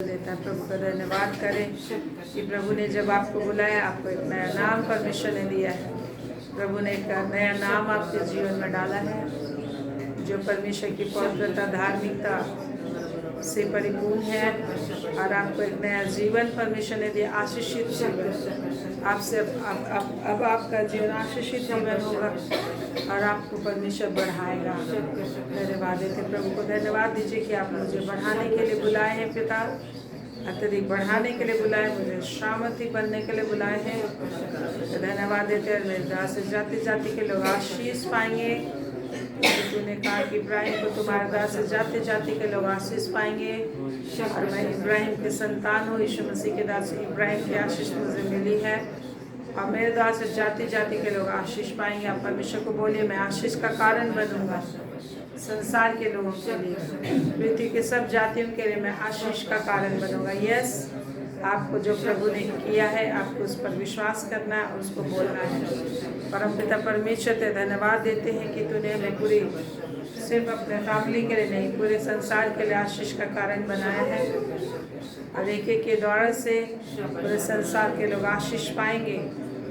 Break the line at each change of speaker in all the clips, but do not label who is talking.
देता है। प्रभु का धन्यवाद करें कि प्रभु ने जब आपको बुलाया, आपको एक नया नाम परमेश्वर ने दिया है। प्रभु ने एक नया नाम आपके जीवन में डाला है जो परमेश्वर की पवित्रता, धार्मिकता से परिपूर्ण है, और आपको एक नया जीवन परमेश्वर ने दिया, आशीषित जीवन। आपसे अब आपका जीवन आशीषित जीवन होगा और आपको परमेश्वर बढ़ाएगा। धन्यवाद देते प्रभु को। धन्यवाद दीजिए कि आप मुझे बढ़ाने के लिए बुलाए हैं पिता, अत्यधिक बढ़ाने के लिए बुलाए, मुझे श्रामती बनने के लिए बुलाए हैं। तो धन्यवाद देते हैं। मेरे दास से जाति जाति के लोग आशीष पाएंगे। तूने कहा कि इब्राहिम को तुम्हारे दास से जाति जाति के लोग आशीष पाएंगे, और मैं इब्राहिम के संतान हूँ। यीशु मसीह के दास इब्राहिम की आशीष मुझे मिली है, और मेरे दास से जाति जाति के लोग आशीष पाएंगे। आप परमेश्वर को बोलिए, मैं आशीष का कारण बनूंगा संसार के लोगों के लिए, पृथ्वी के सब जातियों के लिए मैं आशीष का कारण बनूंगा। यस, आपको जो प्रभु ने किया है आपको उस पर विश्वास करना है और उसको बोलना है। परमपिता परमेश्वर ते धन्यवाद देते हैं कि तूने हमें पूरी, सिर्फ अपने फैमिली के लिए नहीं, पूरे संसार के लिए आशीष का कारण बनाया है, और एक एक के द्वारा से पूरे संसार के लोग आशीष पाएंगे।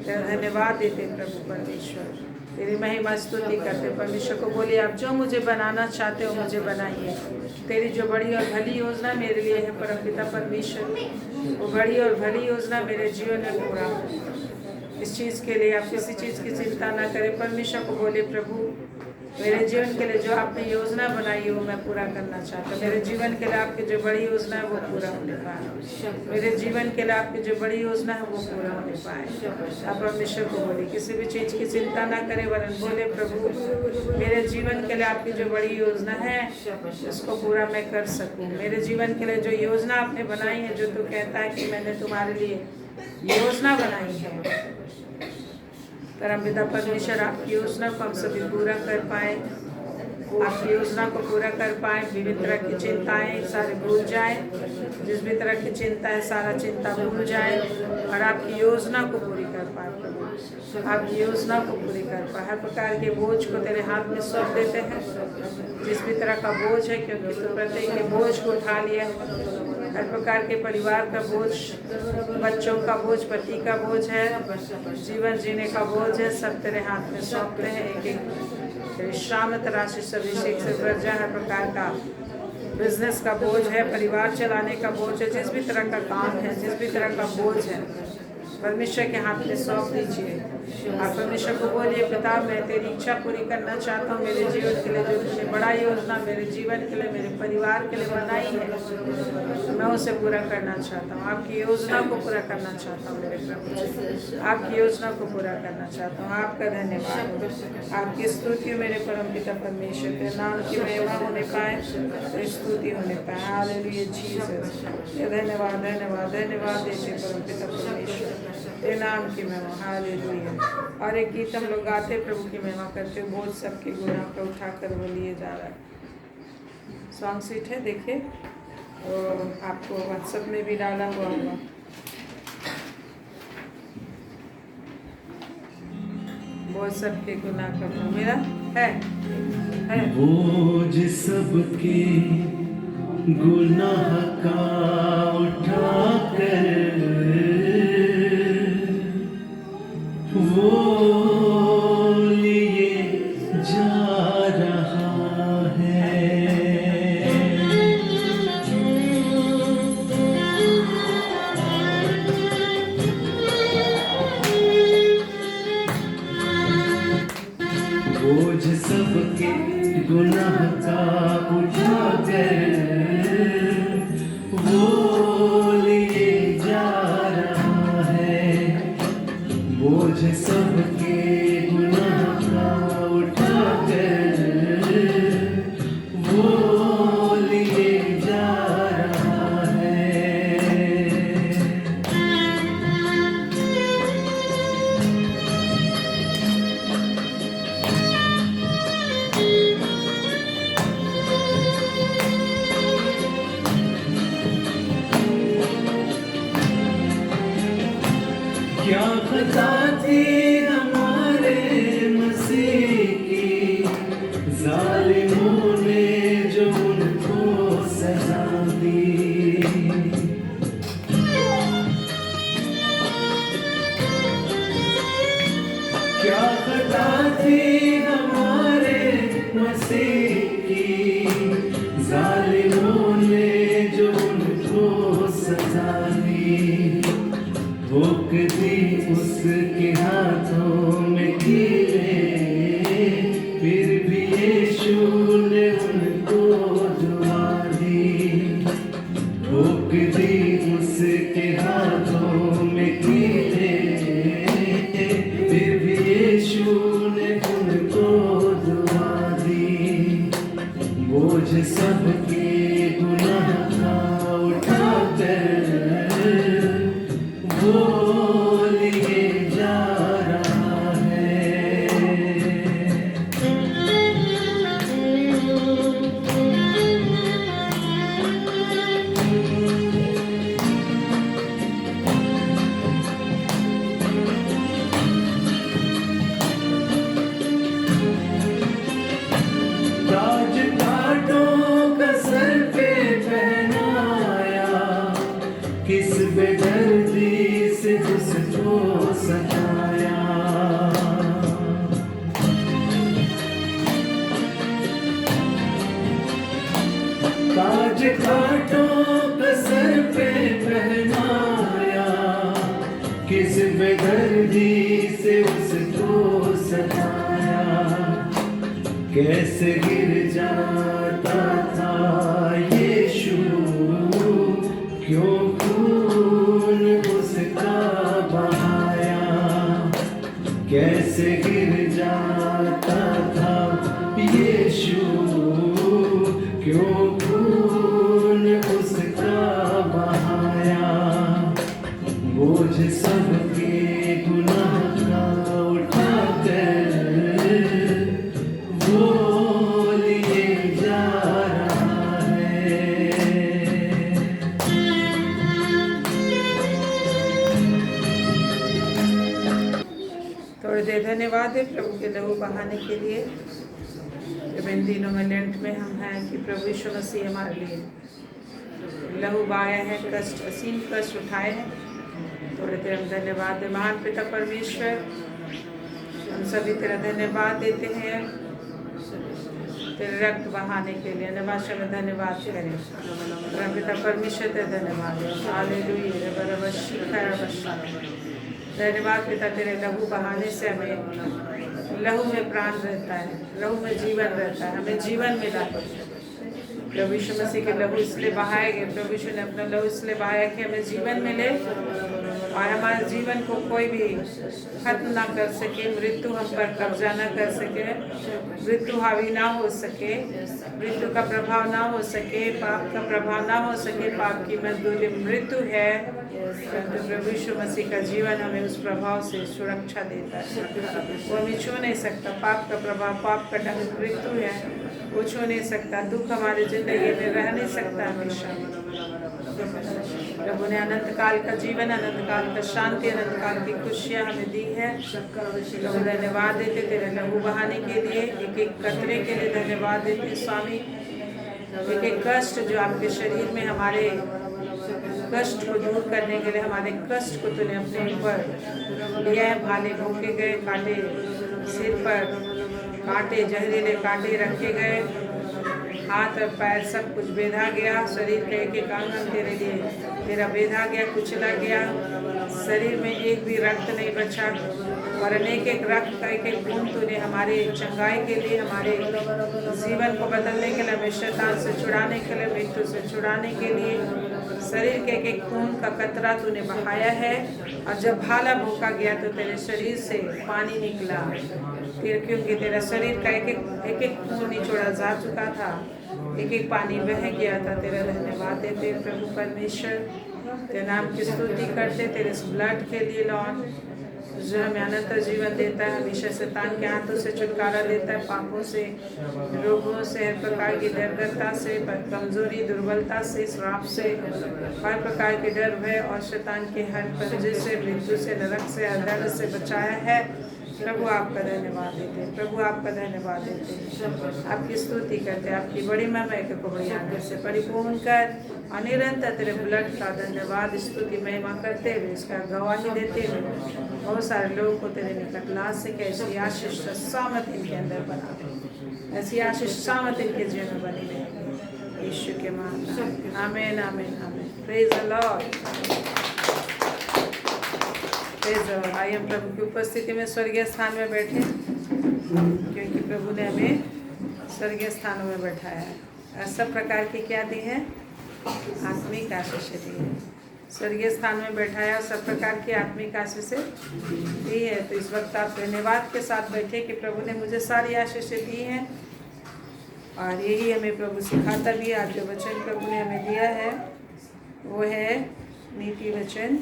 तेरा धन्यवाद देते प्रभु परमेश्वर, तेरी महिमा स्तुति करते। परमेश्वर को बोलिए, आप जो मुझे बनाना चाहते हो मुझे बनाइए। तेरी जो बड़ी और भली योजना मेरे लिए है परमपिता परमेश्वर, वो बड़ी और भली योजना मेरे जीवन में पूरा हो। इस चीज़ के लिए आप किसी चीज़ की चिंता ना करें। परमेश्वर को बोले, प्रभु मेरे जीवन के लिए जो आपने योजना बनाई है वो मैं पूरा करना चाहता हूँ। मेरे जीवन के लिए आपकी जो बड़ी योजना है वो पूरा होने पाए। मेरे जीवन के लिए आपकी जो बड़ी योजना है वो पूरा होने पाए। आप परमेश्वर को बोले, किसी भी चीज़ की चिंता ना करें, वरन बोले, प्रभु मेरे जीवन के लिए आपकी जो बड़ी योजना है उसको पूरा मैं कर सकूँ। मेरे जीवन के लिए जो योजना आपने बनाई है, जो तू कहता है कि मैंने तुम्हारे लिए योजना बनाई है, परमपिता परमेश्वर आपकी योजना को हम सभी पूरा कर पाए, आपकी योजना को पूरा कर पाए। विभिन्न तरह की चिंताएं सारे भूल जाए, जिस भी तरह की चिंता है सारा चिंता भूल जाए, और आपकी योजना को पूरी कर पाए। प्रभु आपकी योजना को पूरी कर पाए। हर प्रकार के बोझ को तेरे हाथ में सौंप देते हैं, जिस भी तरह का बोझ है, क्योंकि तू प्रत्येक के बोझ को उठा लिया है। हर प्रकार के परिवार का बोझ, बच्चों का बोझ, पति का बोझ है, जीवन जीने का बोझ है, सब तेरे हाथ में सौंपते हैं। एक एक तेरी श्रामत राशि से अभिषेक से भर जाए। हर प्रकार का बिजनेस का बोझ है, परिवार चलाने का बोझ है, जिस भी तरह का काम है, जिस भी तरह का बोझ है, परमेश्वर के हाथ में सौंप दीजिए। आप परमेश्वर को बोलिए, पिता मैं तेरी इच्छा पूरी करना चाहता हूँ। मेरे जीवन के लिए जो तुमने बड़ा योजना मेरे जीवन के लिए, मेरे परिवार के लिए बनाई है, मैं उसे पूरा करना चाहता हूँ। आपकी योजना को पूरा करना चाहता हूँ मेरे प्रभु, आपकी योजना को पूरा करना चाहता हूँ। आपका धन्यवाद, आपकी स्तुति मेरे परमपिता परमेश्वर, तेरे नाम की महिमा होने पाए, तेरी स्तुति होने पाए। हालेलुया जीसस, धन्यवाद धन्यवाद धन्यवाद देते परमपिता परमेश्वर, तेरे नाम की महिमा। हालेलुया। और एक गीत हम लोग गाते, प्रभु की महिमा करते, बोझ सबके गुनाह पर उठाकर वो लिए जा रहा है। सॉन्ग सीट है, देखिए, तो आपको व्हाट्सएप में भी डाला हुआ होगा। बोझ सबके गुनाह का मेरा है
बोझ सबके गुनाह का उठाकर वो लिए जा रहा है। बोझ सबके गुनाह का उठाकर वो लिए जा रहा है। बोझ सबके गुनाह का उठाकर वो लिए जा रहा है। क्या खता थी हम सेकी, जालिमों ने जो उनको सजा दी, ठोक दी उसके हाथों में कीलें, फिर भी यीशु ने उनको दुआ दी, ठोक दी उसके हाथों में कीलें, फिर भी यीशु ने उनको दुआ दी, बोझ सबके गुनाह का उठाकर वो लिए जा रहा है। ताज कांटों का सर पे पहनाया, किस बेदर्दी से उसको सताया। ताज कांटों का सर पे पहनाया, किस बेदर्दी से उसको सताया। कैसे गिर जाता था यीशु, क्यों खून उसका बहाया। कैसे गिर जाता था यीशु, क्यों खून उसका बहाया। बोझ सबके गुनाह का उठाकर वो लिए जा रहा है।
थोड़ी देर धन्यवाद है प्रभु के लहू बहाने के लिए। जब इन दिनों में लेंट में हम हैं कि प्रभु यीशु मसीह हमारे लिए लहू बहाया है, कष्ट असीम कष्ट उठाए हैं। थोड़ी देर हम धन्यवाद है। महान पिता परमेश्वर, हम सभी तेरा धन्यवाद देते हैं तेरे रक्त बहाने के लिए। अन्य भाषा में धन्यवाद करें। परम पिता परमेश्वर तेरे धन्यवाद है। हालेलुया। धन्यवाद पिता, तेरे लहू बहाने से हमें लहू में प्राण रहता है, लहू में जीवन रहता है, हमें जीवन मिला है। प्रभु यीशु मसीह के लहू इसलिए बहाए गए, प्रभु यीशु ने अपना लहू इसलिए बहाया कि हमें जीवन मिले और हमारे जीवन को कोई भी खत्म ना कर सके, मृत्यु हम पर कब्जा ना कर सके, मृत्यु हावी ना हो सके, मृत्यु का प्रभाव ना हो सके, पाप का प्रभाव ना हो सके। पाप की मजदूरी मृत्यु है, परंतु प्रभु यीशु मसीह का जीवन हमें उस प्रभाव से सुरक्षा देता है। वो हमें छू नहीं सकता। पाप का प्रभाव, पाप का डंक मृत्यु है, वो छू नहीं सकता। दुख हमारी जिंदगी में रह नहीं सकता हमेशा। प्रभु ने अनंत काल का जीवन, अनंत काल का शांति, अनंत काल की खुशियाँ हमें दी है। प्रभु धन्यवाद देते तेरे लहू बहाने के लिए, एक एक कतरे के लिए धन्यवाद देते स्वामी। एक एक कष्ट जो आपके शरीर में, हमारे कष्ट को दूर करने के लिए, हमारे कष्ट को तूने अपने ऊपर लिया है। भाले भोंके गए, कांटे सिर पर, कांटे जहरीले कांटे रखे गए, हाथ और पैर सब कुछ बेधा गया। शरीर का एक एक अंग तेरे लिए तेरा बेधा गया, कुचला गया। शरीर में एक भी रक्त नहीं बचा और अनेक एक रक्त का एक एक बूंद तूने हमारे चंगाई के लिए, हमारे जीवन को बदलने के लिए, हमें शैतान से छुड़ाने के लिए, मृत्यु से छुड़ाने के लिए शरीर के एक एक खून का कतरा तूने बहाया है। और जब भाला भूखा गया तो तेरे शरीर से पानी निकला, फिर क्योंकि तेरा शरीर का एक एक खून निचोड़ा जा चुका था, एक एक पानी बह गया था। तेरा धन्यवाद देते प्रभु परमेश्वर, तेरे नाम की स्तुति करते तेरे इस ब्लड के लिए लॉर्ड, जो हमें अनंत जीवन देता है, हमेशा शैतान के हाथों से छुटकारा देता है, पापों से, रोगों से, हर प्रकार की दरिद्रता से, कमजोरी, दुर्बलता से, श्राप से, हर प्रकार के डर, भय और शैतान के हर पंजे से, मृत्यु से, नरक से, अंधकार से बचाया है। प्रभु आपका धन्यवाद देते हैं, प्रभु आपका धन्यवाद देते हैं, आपकी स्तुति करते हैं। आपकी बड़ी महिमा को बड़ी आदर से परिपूर्ण कर और निरंतर तेरे ब्लड का धन्यवाद स्तुति महिमा करते हुए इसका गवाही देते हुए बहुत सारे लोगों को तेरे निकट ला सके। ऐसी आशीष सामत इनके अंदर बना दे, ऐसी आशीष सामत इनके जीवन में बनी रहे यीशु के नाम में। आमीन आमीन आमीन। Praise the Lord, praise the Lord. आइए हम प्रभु की उपस्थिति में स्वर्गीय स्थान में बैठे, क्योंकि प्रभु ने हमें स्वर्गीय स्थानों में बैठाया है। सब प्रकार की क्या दी है? आत्मिक आशीषें दी है। स्वर्गीय स्थान में बैठाया, सब प्रकार की आत्मिक आशीषें दी है। तो इस वक्त आप धन्यवाद के साथ बैठे कि प्रभु ने मुझे सारी आशीषें दी हैं, और यही हमें प्रभु सिखाता भी। आज जो वचन प्रभु ने हमें दिया है वो है नीति वचन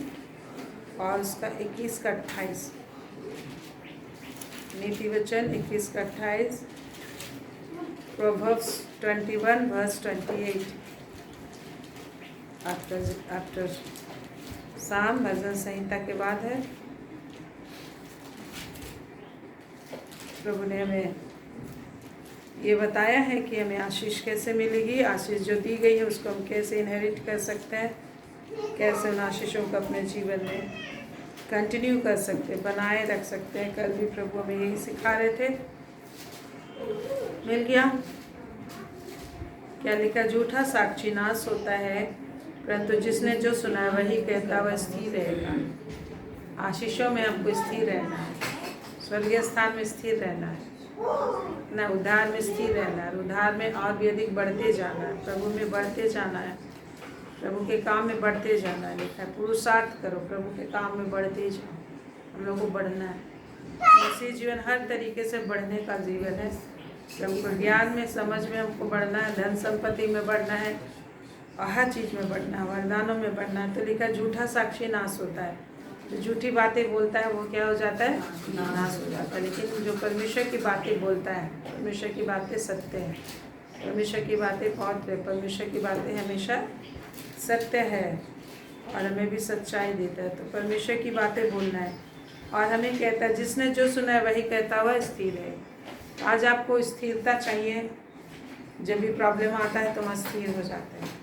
और उसका 21 का 28। नीति वचन 21 का 28, Proverbs 21 verse 28। आफ्टर साम भजन संहिता के बाद है। प्रभु ने हमें ये बताया है कि हमें आशीष कैसे मिलेगी, आशीष जो दी गई है उसको हम कैसे इनहेरिट कर सकते हैं, कैसे उन आशीषों को अपने जीवन में कंटिन्यू कर सकते हैं, बनाए रख सकते हैं। कल भी प्रभु हमें यही सिखा रहे थे। मिल गया? क्या लिखा? झूठा साक्षी नाश होता है, परंतु जिसने जो सुना है वही कहता वह स्थिर रहेगा। आशीषों में हमको स्थिर रहना है, स्वर्गीय स्थान में स्थिर रहना है ना, उद्धार में स्थिर रहना है, उद्धार में और भी अधिक बढ़ते जाना है, प्रभु में बढ़ते जाना है, प्रभु के काम में बढ़ते जाना है। लिखा है पुरुषार्थ करो, प्रभु के काम में बढ़ते जाओ। हम लोग को बढ़ना है। मसीह जीवन हर तरीके से बढ़ने का जीवन है। प्रभु को ज्ञान में, समझ में हमको बढ़ना है, धन संपत्ति में बढ़ना है और हर चीज़ में बढ़ना है, वरदानों में बढ़ना है। तो लिखा झूठा साक्षी नाश होता है। जो झूठी बातें बोलता है वो क्या हो जाता है? नाश हो जाता है। लेकिन जो परमेश्वर की बातें बोलता है, परमेश्वर की बातें सत्य है, परमेश्वर की बातें पवित्र है, परमेश्वर की बातें हमेशा सत्य है और हमें भी सच्चाई देता है। तो परमेश्वर की बातें बोलना है। और हमें कहता है जिसने जो सुना है वही कहता हुआ स्थिर है। आज आपको स्थिरता चाहिए। जब भी प्रॉब्लम आता है तो हम अस्थिर हो जाते हैं।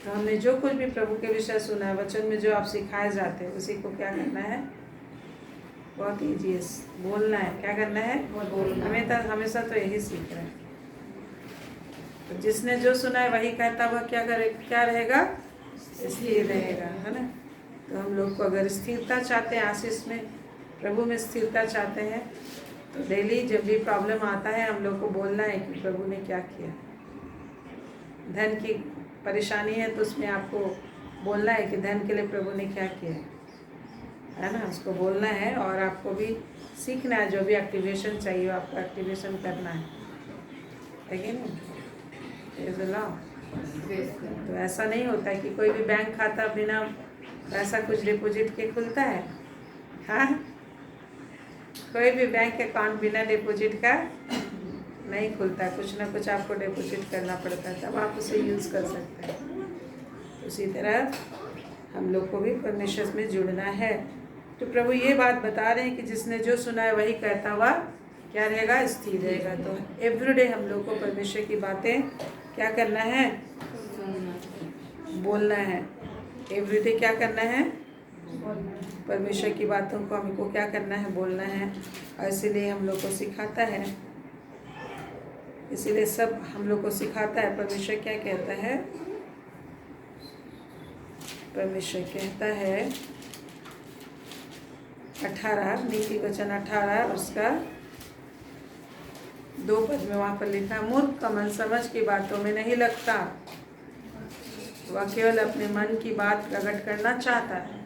तो हमने जो कुछ भी प्रभु के विषय सुना है, वचन में जो आप सिखाए जाते हैं, उसी को क्या करना है? बहुत ईजी है, बोलना है। क्या करना है? हमें तो हमेशा तो यही सीख रहे हैं। तो जिसने जो सुना है वही कहता हुआ क्या रहेगा? स्थिर रहेगा, है ना। तो हम लोग को अगर स्थिरता चाहते हैं, आशीष में, प्रभु में स्थिरता चाहते हैं, तो डेली जब भी प्रॉब्लम आता है हम लोग को बोलना है कि प्रभु ने क्या किया। धन की परेशानी है तो उसमें आपको बोलना है कि धन के लिए प्रभु ने क्या किया, है ना। उसको बोलना है और आपको भी सीखना है। जो भी एक्टिवेशन चाहिए आपको एक्टिवेशन करना है, लेकिन तो ऐसा नहीं होता है कि कोई भी बैंक खाता बिना पैसा कुछ डिपॉजिट के खुलता है। हाँ, कोई भी बैंक अकाउंट बिना डिपॉजिट का नहीं खुलता। कुछ ना कुछ आपको डिपॉजिट करना पड़ता है, तब आप उसे यूज़ कर सकते हैं। उसी तरह हम लोग को भी परमेश्वर में जुड़ना है। तो प्रभु ये बात बता रहे हैं कि जिसने जो सुना है वही कहता हुआ क्या रहेगा? स्थिर रहेगा। तो एवरीडे हम लोग को परमेश्वर की बातें क्या करना है? बोलना है। एवरीडे क्या करना है? परमेश्वर की बातों को हमको क्या करना है? बोलना है। और इसीलिए हम लोग को सिखाता है, इसीलिए सब हम लोग को सिखाता है। परमेश्वर क्या कहता है? परमेश्वर कहता है 18 नीति वचन 18 उसका 2 पद में वहाँ पर लिखा है, मूर्ख का मन समझ की बातों में नहीं लगता, वह केवल अपने मन की बात प्रकट करना चाहता है।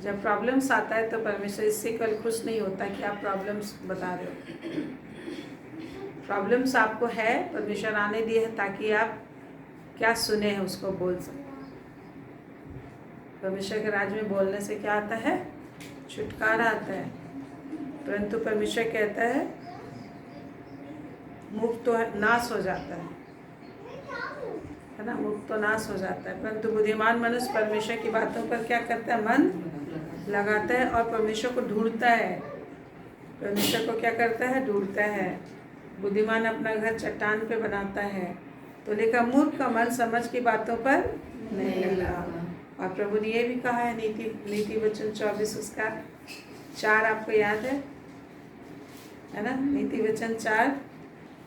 जब प्रॉब्लम्स आता है तो परमेश्वर इससे कल खुश नहीं होता कि आप प्रॉब्लम्स बता रहे हो। प्रॉब्लम्स आपको है, परमेश्वर आने दिए हैं ताकि आप क्या सुने हैं उसको बोल सकें। परमेश्वर के राज्य में बोलने से क्या आता है? छुटकारा आता है। परंतु परमेश्वर कहता है मुख तो नाश हो जाता है ना, मुख तो नाश हो जाता है, परंतु बुद्धिमान मनुष्य परमेश्वर की बातों पर क्या करता है? मन लगाता है और परमेश्वर को ढूंढता है। परमेश्वर को क्या करता है? ढूंढता है। बुद्धिमान अपना घर चट्टान पे बनाता है तो लिखा मूर्ख का मन समझ की बातों पर नहीं लगता। और प्रभु ने ये भी कहा है नीति वचन 24 उसका 4 आपको याद है ना? नीति वचन 4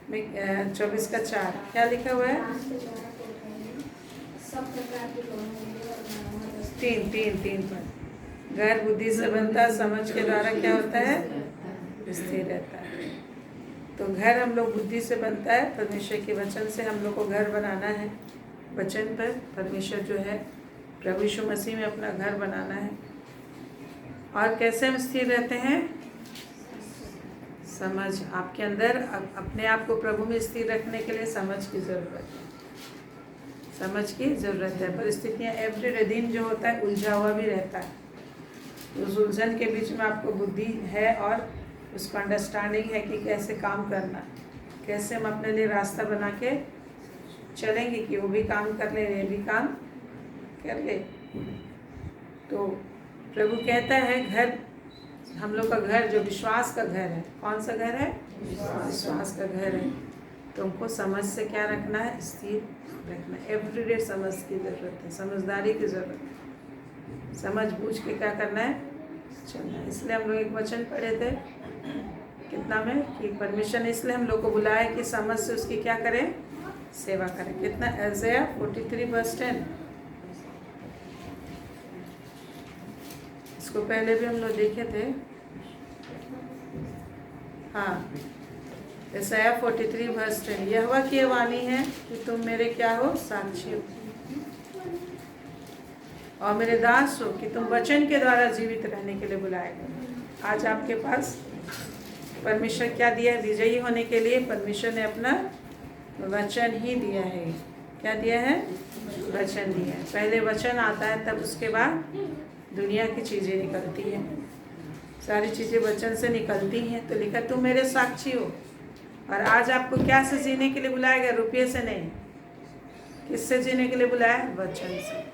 में 24 का 4 क्या लिखा हुआ है? 3 पर गैर बुद्धि से बनता समझ के द्वारा क्या होता है? स्थिर रहता है। तो घर हम लोग बुद्धि से बनता है, परमेश्वर के वचन से हम लोग को घर बनाना है। वचन पर परमेश्वर जो है प्रभु यीशु मसीह में अपना घर बनाना है। और कैसे हम स्थिर रहते हैं? समझ आपके अंदर अपने आप को प्रभु में स्थिर रखने के लिए समझ की ज़रूरत है। समझ की ज़रूरत है। परिस्थितियाँ एवरीडे दिन जो होता है उलझा हुआ भी रहता है। उस उलझन के बीच में आपको बुद्धि है और उसको अंडरस्टैंडिंग है कि कैसे काम करना, कैसे हम अपने लिए रास्ता बना के चलेंगे कि वो भी काम कर ले, ये भी काम कर ले। तो प्रभु कहता है घर, हम लोग का घर जो विश्वास का घर है, कौन सा घर है? विश्वास का घर है। तो हमको समझ से क्या रखना है? स्थिर रखना। एवरीडे समझ की ज़रूरत है, समझदारी की ज़रूरत है। समझ बूझ के क्या करना है? चलना है। इसलिए हम लोग एक वचन पढ़े थे कितना में कि परमेश्वर ने इसलिए हम लोग को बुलाया कि समझ से उसकी क्या करें? सेवा करें। कितना? Isaiah 43:10। इसको पहले भी हम लोग देखे थे। हाँ, Isaiah 43:10। यहोवा की वाणी है कि तुम मेरे क्या हो? साक्षी हो और मेरे दास हो कि तुम वचन के द्वारा जीवित रहने के लिए बुलाए गए। आज आपके पास परमेश्वर क्या दिया है? विजयी होने के लिए परमेश्वर ने अपना वचन ही दिया है। क्या दिया है? वचन दिया है। पहले वचन आता है, तब उसके बाद दुनिया की चीज़ें निकलती हैं। सारी चीज़ें वचन से निकलती हैं। तो लिखा तुम मेरे साक्षी हो। और आज आपको क्या से जीने के लिए बुलाया गया? रुपये से नहीं। किससे जीने के लिए बुलाया? वचन से।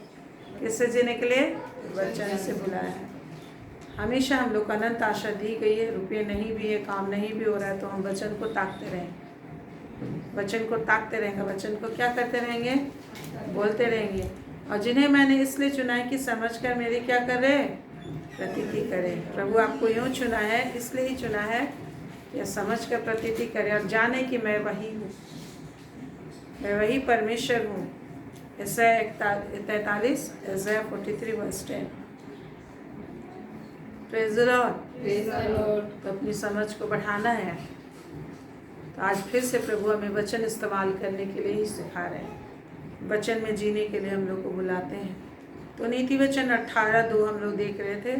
किससे जीने के लिए? वचन से बुलाया है। हमेशा हम लोग को अनंत आशा दी गई है। रुपये नहीं भी है, काम नहीं भी हो रहा है, तो हम वचन को ताकते रहें। वचन को ताकते रहेंगे। वचन को क्या करते रहेंगे? बोलते रहेंगे। और जिन्हें मैंने इसलिए चुना है कि समझकर मेरी क्या करे? प्रतीति करे। प्रभु आपको यूँ चुना है, इसलिए ही चुना है कि समझ कर प्रतीति करे और जाने कि मैं वही हूँ, मैं वही परमेश्वर हूँ। Isaiah 43, Isaiah 43:10। Praise the Lord. तो अपनी समझ को बढ़ाना है। तो आज फिर से प्रभु हमें वचन इस्तेमाल करने के लिए ही सिखा रहे हैं। वचन में जीने के लिए हम लोग को बुलाते हैं। तो नीति वचन 18:2 हम लोग देख रहे थे।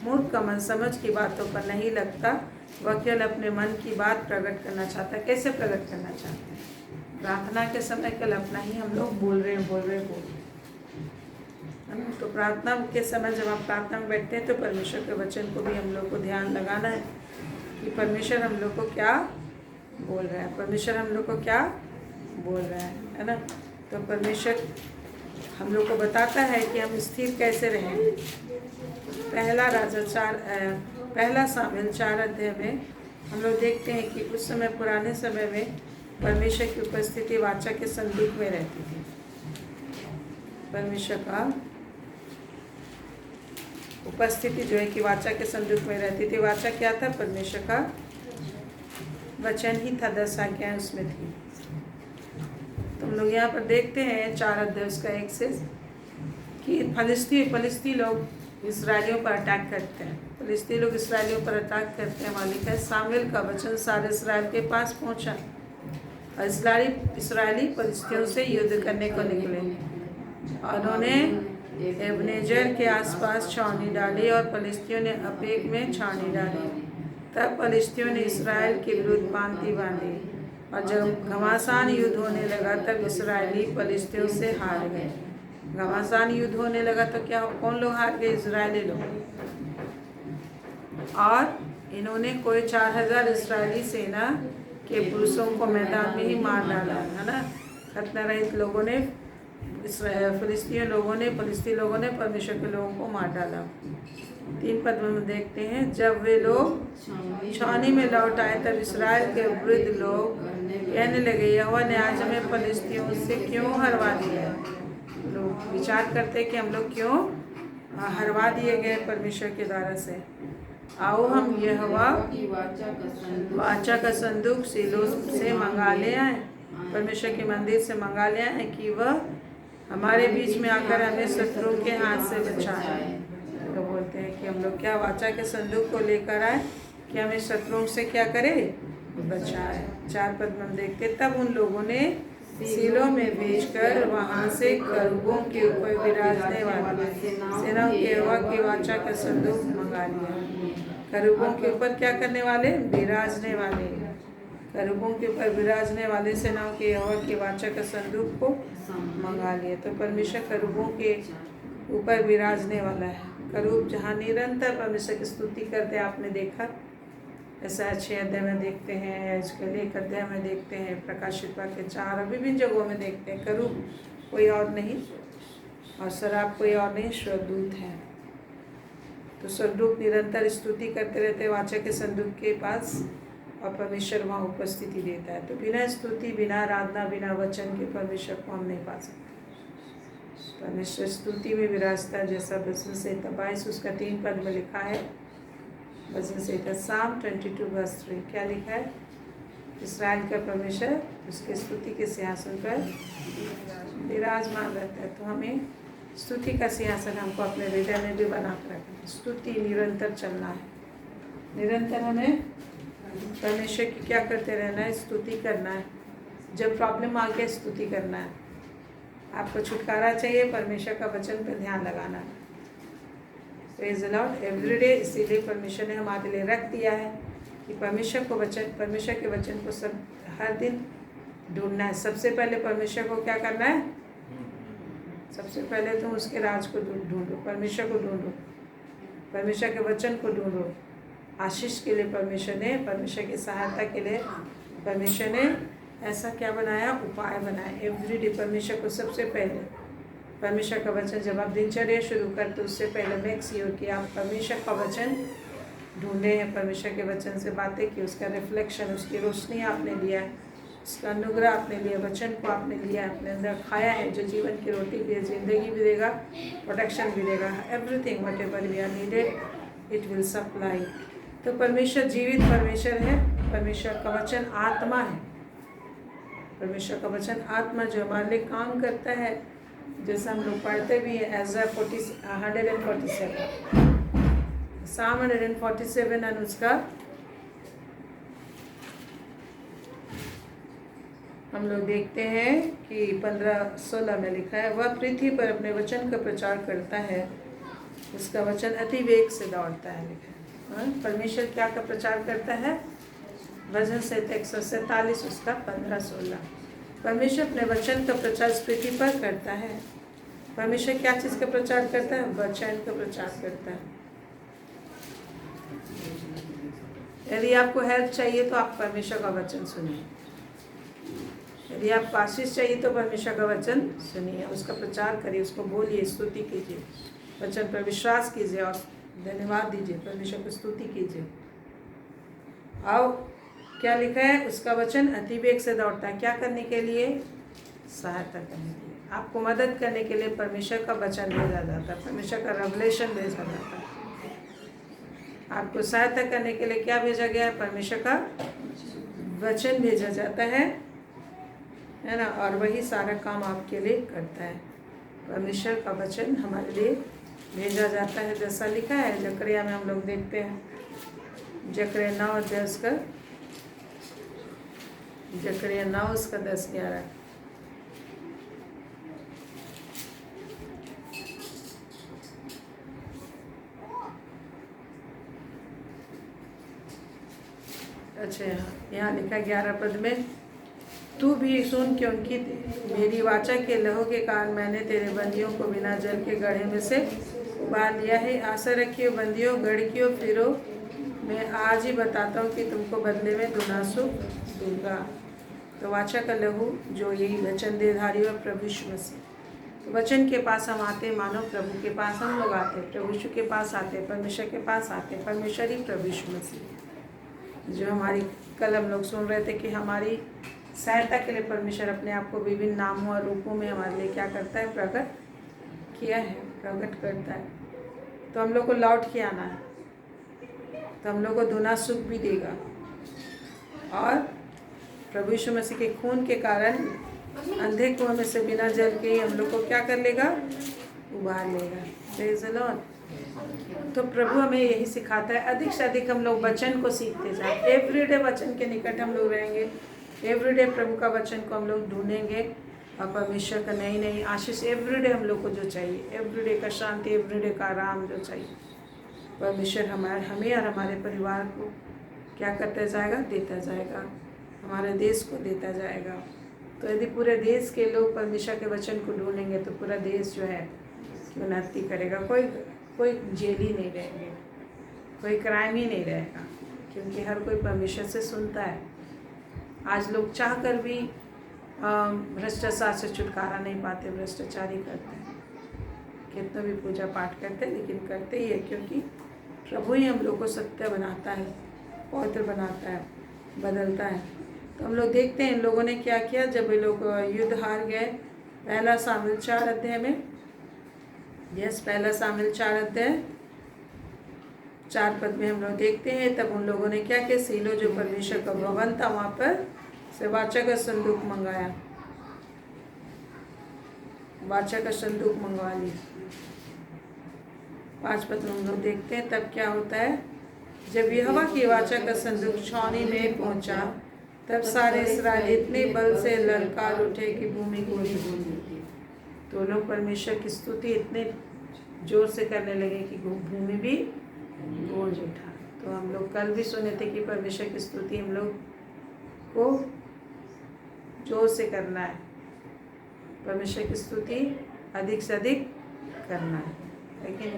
मूर्ख का मन समझ की बातों पर नहीं लगता, वह केवल अपने मन की बात प्रकट करना चाहता है। कैसे प्रकट करना चाहते हैं? प्रार्थना के समय केवल अपना ही हम लोग बोल रहे हैं। तो प्रार्थना के समय जब आप प्रार्थना में बैठते हैं तो परमेश्वर के वचन को भी हम लोग को ध्यान लगाना है कि परमेश्वर हम लोग को क्या बोल रहा है। परमेश्वर हम लोग को क्या बोल रहा है ना? तो परमेश्वर हम लोग को बताता है कि हम स्थिर कैसे रहें। पहला सामुएल 4 में हम लोग देखते हैं कि उस समय पुराने समय में परमेश्वर की उपस्थिति वाचा के संदूक में रहती थी। परमेश्वर का उपस्थिति जो है कि वाचा के संदूक में रहती थी। वाचा क्या था? परमेश्वर का वचन ही था। 10 आज्ञाएं उसमें थी। तो हम लोग यहाँ पर देखते हैं 4 उसका 1 से कि फलिस्ती लोग इसराइलियों पर अटैक करते हैं। फलिस्ती लोग इसराइलियों पर अटैक करते हैं। मालिक है सामुएल का वचन सारे इसराइल के पास पहुँचा और इसराइली फलिस्तियों से युद्ध करने को निकले। उन्होंने एबनेजर के आसपास छावनी डाली और फलिस्तियों ने अपेक में छावनी डाली। तब फलिस्तियों ने इसराइल के विरुद्ध पांति बांधी और जब घमासान युद्ध होने लगा तब इसराइली फलिस्तियों से हार गए। घमासान युद्ध होने लगा तो क्या कौन लोग हार गए? इसराइली लोग। और इन्होंने कोई 4000 इसराइली सेना के पुरुषों को मैदान में ही मार डाला, है ना? खतना रहित लोगों ने फिलिस्तीन लोगों ने परमेश्वर के लोगों को मार डाला। 3 पद में देखते हैं, जब वे लोग छावनी में लौट आए तब इसराइल के वृद्ध लोग कहने लगे, यहोवा ने आज हमें फलिस्तियों से क्यों हरवा दिया। लोग विचार करते कि हम लोग क्यों हरवा दिए गए परमेश्वर के द्वारा से। आओ हम यहोवा की वाचा का संदूक सीलो से मंगा ले आए, परमेश्वर के मंदिर से मंगा ले आए कि वह हमारे बीच में आकर हमें शत्रुओं के हाथ से बचाए। तो बोलते हैं कि हम लोग क्या वाचा के संदूक को लेकर आए कि हमें शत्रुओं से क्या करे, बचाए। 4 पद में हम देखते, तब उन लोगों ने सीलो में भेजकर वहां से करूबों के ऊपर विराजने वाले सेनाओं के यहोवा की वाचा का संदूक मंगा लिया। करूबों के ऊपर क्या करने वाले, विराजने वाले, करूबों के ऊपर विराजने वाले सेनाओं के यहोवा की वाचा का संदूक को मंगा लिया। तो परमेश्वर करूबों के ऊपर विराजने वाला है। करूब जहाँ निरंतर परमेश्वर की स्तुति करते हैं, आपने देखा, ऐसा 6 अध्याय में देखते हैं, इसके 1 अध्याय में देखते हैं, प्रकाशित वाक्य 4 और विभिन्न जगहों में देखते हैं। करूब कोई और नहीं और शराब कोई और नहीं, स्वर्गदूत है। तो स्वर्गदूत निरंतर स्तुति करते रहते वाचा के संदूक के पास और परमेश्वर वहाँ उपस्थिति देता है। तो बिना स्तुति, बिना आराधना, बिना वचन के परमेश्वर को हम नहीं पा सकते। परमेश्वर स्तुति में विराजता है, जैसा वचन संहिता 22 उसका 3 पद में लिखा है। वचन संहिता साम 22:3 क्या लिखा है, इस्राएल का परमेश्वर उसके स्तुति के सिंहासन पर विराजमान रहता है। तो हमें स्तुति का सिंहासन हमको अपने हृदय में भी बना कर रखना है। स्तुति निरंतर चलना है, निरंतर हमें परमेश्वर की क्या करते रहना है, स्तुति करना है। जब प्रॉब्लम आ गया स्तुति करना है। आपको छुटकारा चाहिए, परमेश्वर का वचन पर ध्यान लगाना है। Praise the Lord everyday. इसीलिए परमेश्वर ने हमारे लिए रख दिया है कि परमेश्वर के वचन को सब हर दिन ढूंढना है। सबसे पहले परमेश्वर को क्या करना है, सबसे पहले तुम उसके राज को ढूंढो, परमेश्वर को ढूंढो, परमेश्वर के वचन को ढूंढो। आशीष के लिए परमेश्वर की सहायता के लिए परमेश्वर ने ऐसा क्या बनाया, उपाय बनाया। एवरीडे परमेश्वर को सबसे पहले, परमेश्वर का वचन जब आप दिनचर्या शुरू करते उससे पहले मेक श्योर कि आप परमेश्वर का वचन ढूंढे हैं, परमेश्वर के वचन से बातें की, उसका रिफ्लेक्शन, उसकी रोशनी आपने लिया है, उसका अनुग्रह आपने लिया, वचन को आपने लिया, अपने अंदर खाया है, जो जीवन की रोटी भी है, जिंदगी भी देगा, प्रोटेक्शन भी देगा। Everything whatever we are needed it will supply. तो परमेश्वर जीवित परमेश्वर है। परमेश्वर का वचन आत्मा है। परमेश्वर का वचन आत्मा जो हमारे लिए काम करता है, जैसा हम लोग पढ़ते भी है। एज़रा 147 साम 147 और उसका हम लोग देखते हैं कि 15-16 में लिखा है, वह पृथ्वी पर अपने वचन का प्रचार करता है, उसका वचन अति वेग से दौड़ता है, लिखा है। परमेश्वर क्या का प्रचार करता है, वचन से 147 उसका 15-16। परमेश्वर अपने वचन का प्रचार इस पृथ्वी पर करता है। परमेश्वर क्या चीज़ का प्रचार करता है, वचन का प्रचार करता है। यदि आपको हेल्प चाहिए तो आप परमेश्वर का वचन सुनिए, यदि आपको आशीष चाहिए तो परमेश्वर का वचन सुनिए, उसका प्रचार करिए, उसको बोलिए, स्तुति कीजिए, वचन पर विश्वास कीजिए और धन्यवाद दीजिए, परमेश्वर को स्तुति कीजिए। आओ क्या लिखा है, उसका वचन अतिवेग से दौड़ता है। क्या करने के लिए, सहायता करने के लिए, आपको मदद करने के लिए परमेश्वर का वचन भेजा जाता है, परमेश्वर का रेवलेशन भेजा जाता है। आपको सहायता करने के लिए क्या भेजा गया है, परमेश्वर का वचन भेजा जाता है ना, और वही सारा काम आपके लिए करता है। परमेश्वर का वचन हमारे लिए भेजा जाता है, जैसा लिखा है जकरिया में हम लोग देखते हैं, जकरिया 9 अध्याय उसका 10-11। अच्छा, यहाँ लिखा 11 पद में, तू भी सुन क्योंकि मेरी वाचा के लहू के कारण मैंने तेरे बंदियों को बिना जल के गड्ढे में से उबाल लिया है। आशा रखियो बंदियों, गड़कियों फिरो, मैं आज ही बताता हूँ कि तुमको बदले में दुनासु दूंगा। तो वाचा का लहू जो यही वचन देधारी और प्रभु यीशु मसीह, वचन के पास हम आते हैं, मानो प्रभु के पास हम लोग आते हैं, प्रभु यीशु के पास आते हैं, परमेश्वर के पास आते हैं। परमेश्वर ही प्रभु यीशु मसीह, जो हमारी कल हम लोग सुन रहे थे कि हमारी सहायता के लिए परमेश्वर अपने आप को विभिन्न नामों और रूपों में हमारे लिए क्या करता है, प्रकट किया है, प्रकट करता है। तो हम लोग को लौट के आना है, तो हम लोग को दुना सुख भी देगा और प्रभु यीशु मसीह के खून के कारण अंधे कुएं में से बिना जल के ही हम लोग को क्या कर लेगा, उबार लेगा। Praise the Lord. तो प्रभु हमें यही सिखाता है, अधिक से अधिक हम लोग वचन को सीखते जाए। एवरीडे वचन के निकट हम लोग रहेंगे, एवरीडे प्रभु का वचन को हम लोग ढूंढेंगे और परमेश्वर का नई नई आशीष एवरीडे हम लोग को जो चाहिए, एवरीडे का शांति, एवरीडे का आराम जो चाहिए, परमेश्वर हमें और हमारे परिवार को क्या करता जाएगा, देता जाएगा, हमारे देश को देता जाएगा। तो यदि पूरे देश के लोग परमेश्वर के वचन को ढूंढेंगे तो पूरा देश जो है उन्नति करेगा। कोई जेल ही नहीं रहेंगे, कोई क्राइम ही नहीं रहेगा, क्योंकि हर कोई परमेश्वर से सुनता है। आज लोग चाह कर भी भ्रष्टाचार से छुटकारा नहीं पाते, भ्रष्टाचार ही करते हैं, कितना भी पूजा पाठ करते हैं लेकिन करते ही है, क्योंकि प्रभु ही हम लोग को सत्य बनाता है, पवित्र बनाता है, बदलता है। तो हम लोग देखते हैं इन लोगों ने क्या किया जब ये लोग युद्ध हार गए। पहला सामुएल 4 अध्याय में, पहला सामुएल 4 अध्याय 4 पद में हम लोग देखते हैं, तब उन लोगों ने क्या किया, सीलो जो परमेश्वर का भवन था वहाँ पर से वाचा का संदूक मंगाया, वाचा का संदूक मंगवा लिया। 5 पद में हम लोग देखते हैं तब क्या होता है, जब यहोवा की वाचा का संदूक छावनी में पहुंचा तब सारे इस्राएल इतने बल से ललकार उठे कि भूमि गूंज उठी। तो लोग परमेश्वर की स्तुति इतने जोर से करने लगे कि भूमि भी गूंज उठा। तो हम लोग कल भी सुने थे कि परमेश्वर की स्तुति हम लोग को जोर से करना है, परमेश्वर की स्तुति अधिक से अधिक करना है, लेकिन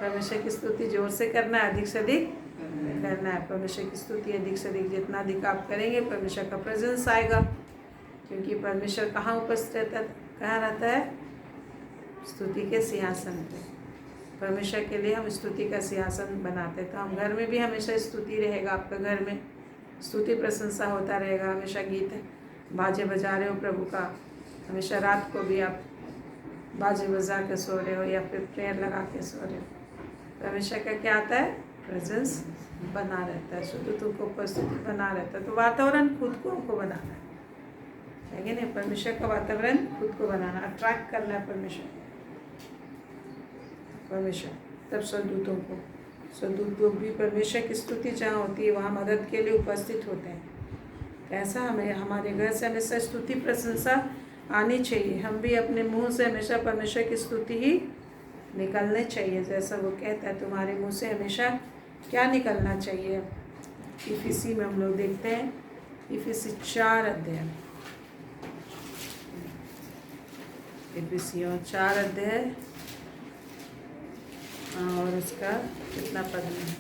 परमेश्वर की स्तुति जोर से करना है, अधिक से अधिक करना है। परमेश्वर की स्तुति अधिक से अधिक जितना अधिक आप करेंगे परमेश्वर का प्रेजेंस आएगा, क्योंकि परमेश्वर कहाँ उपस्थित कहाँ रहता है, स्तुति के सिंहासन पे। परमेश्वर के लिए हम स्तुति का सिंहासन बनाते हैं। तो हम घर में भी हमेशा स्तुति रहेगा, आपका घर में स्तुति प्रशंसा होता रहेगा, हमेशा गीत बाजे बजा रहे हो प्रभु का, हमेशा रात को भी आप बाजे बजा के सो रहे हो या फिर प्रेयर लगा के सो रहे हो। परमेश्वर का क्या आता है, प्रेजेंस बना रहता है, शुद्धता को उपस्थिति बना रहता है। तो वातावरण खुद को हमको बनाना है कि नहीं, परमेश्वर का वातावरण खुद को बनाना, अट्रैक्ट करना है परमेश्वर। तब स्वर्गदूतों भी परमेश्वर की स्तुति जहाँ होती है वहाँ मदद के लिए उपस्थित होते हैं। तो ऐसा हमें हमारे घर से हमेशा स्तुति प्रशंसा आनी चाहिए। हम भी अपने मुंह से हमेशा परमेश्वर की स्तुति ही निकलने चाहिए, जैसा वो कहता है तुम्हारे मुंह से हमेशा क्या निकलना चाहिए। इफिसी में हम लोग देखते हैं, इफिसी 4 अध्याय, इफिसियों 4 अध्याय और उसका कितना पद में,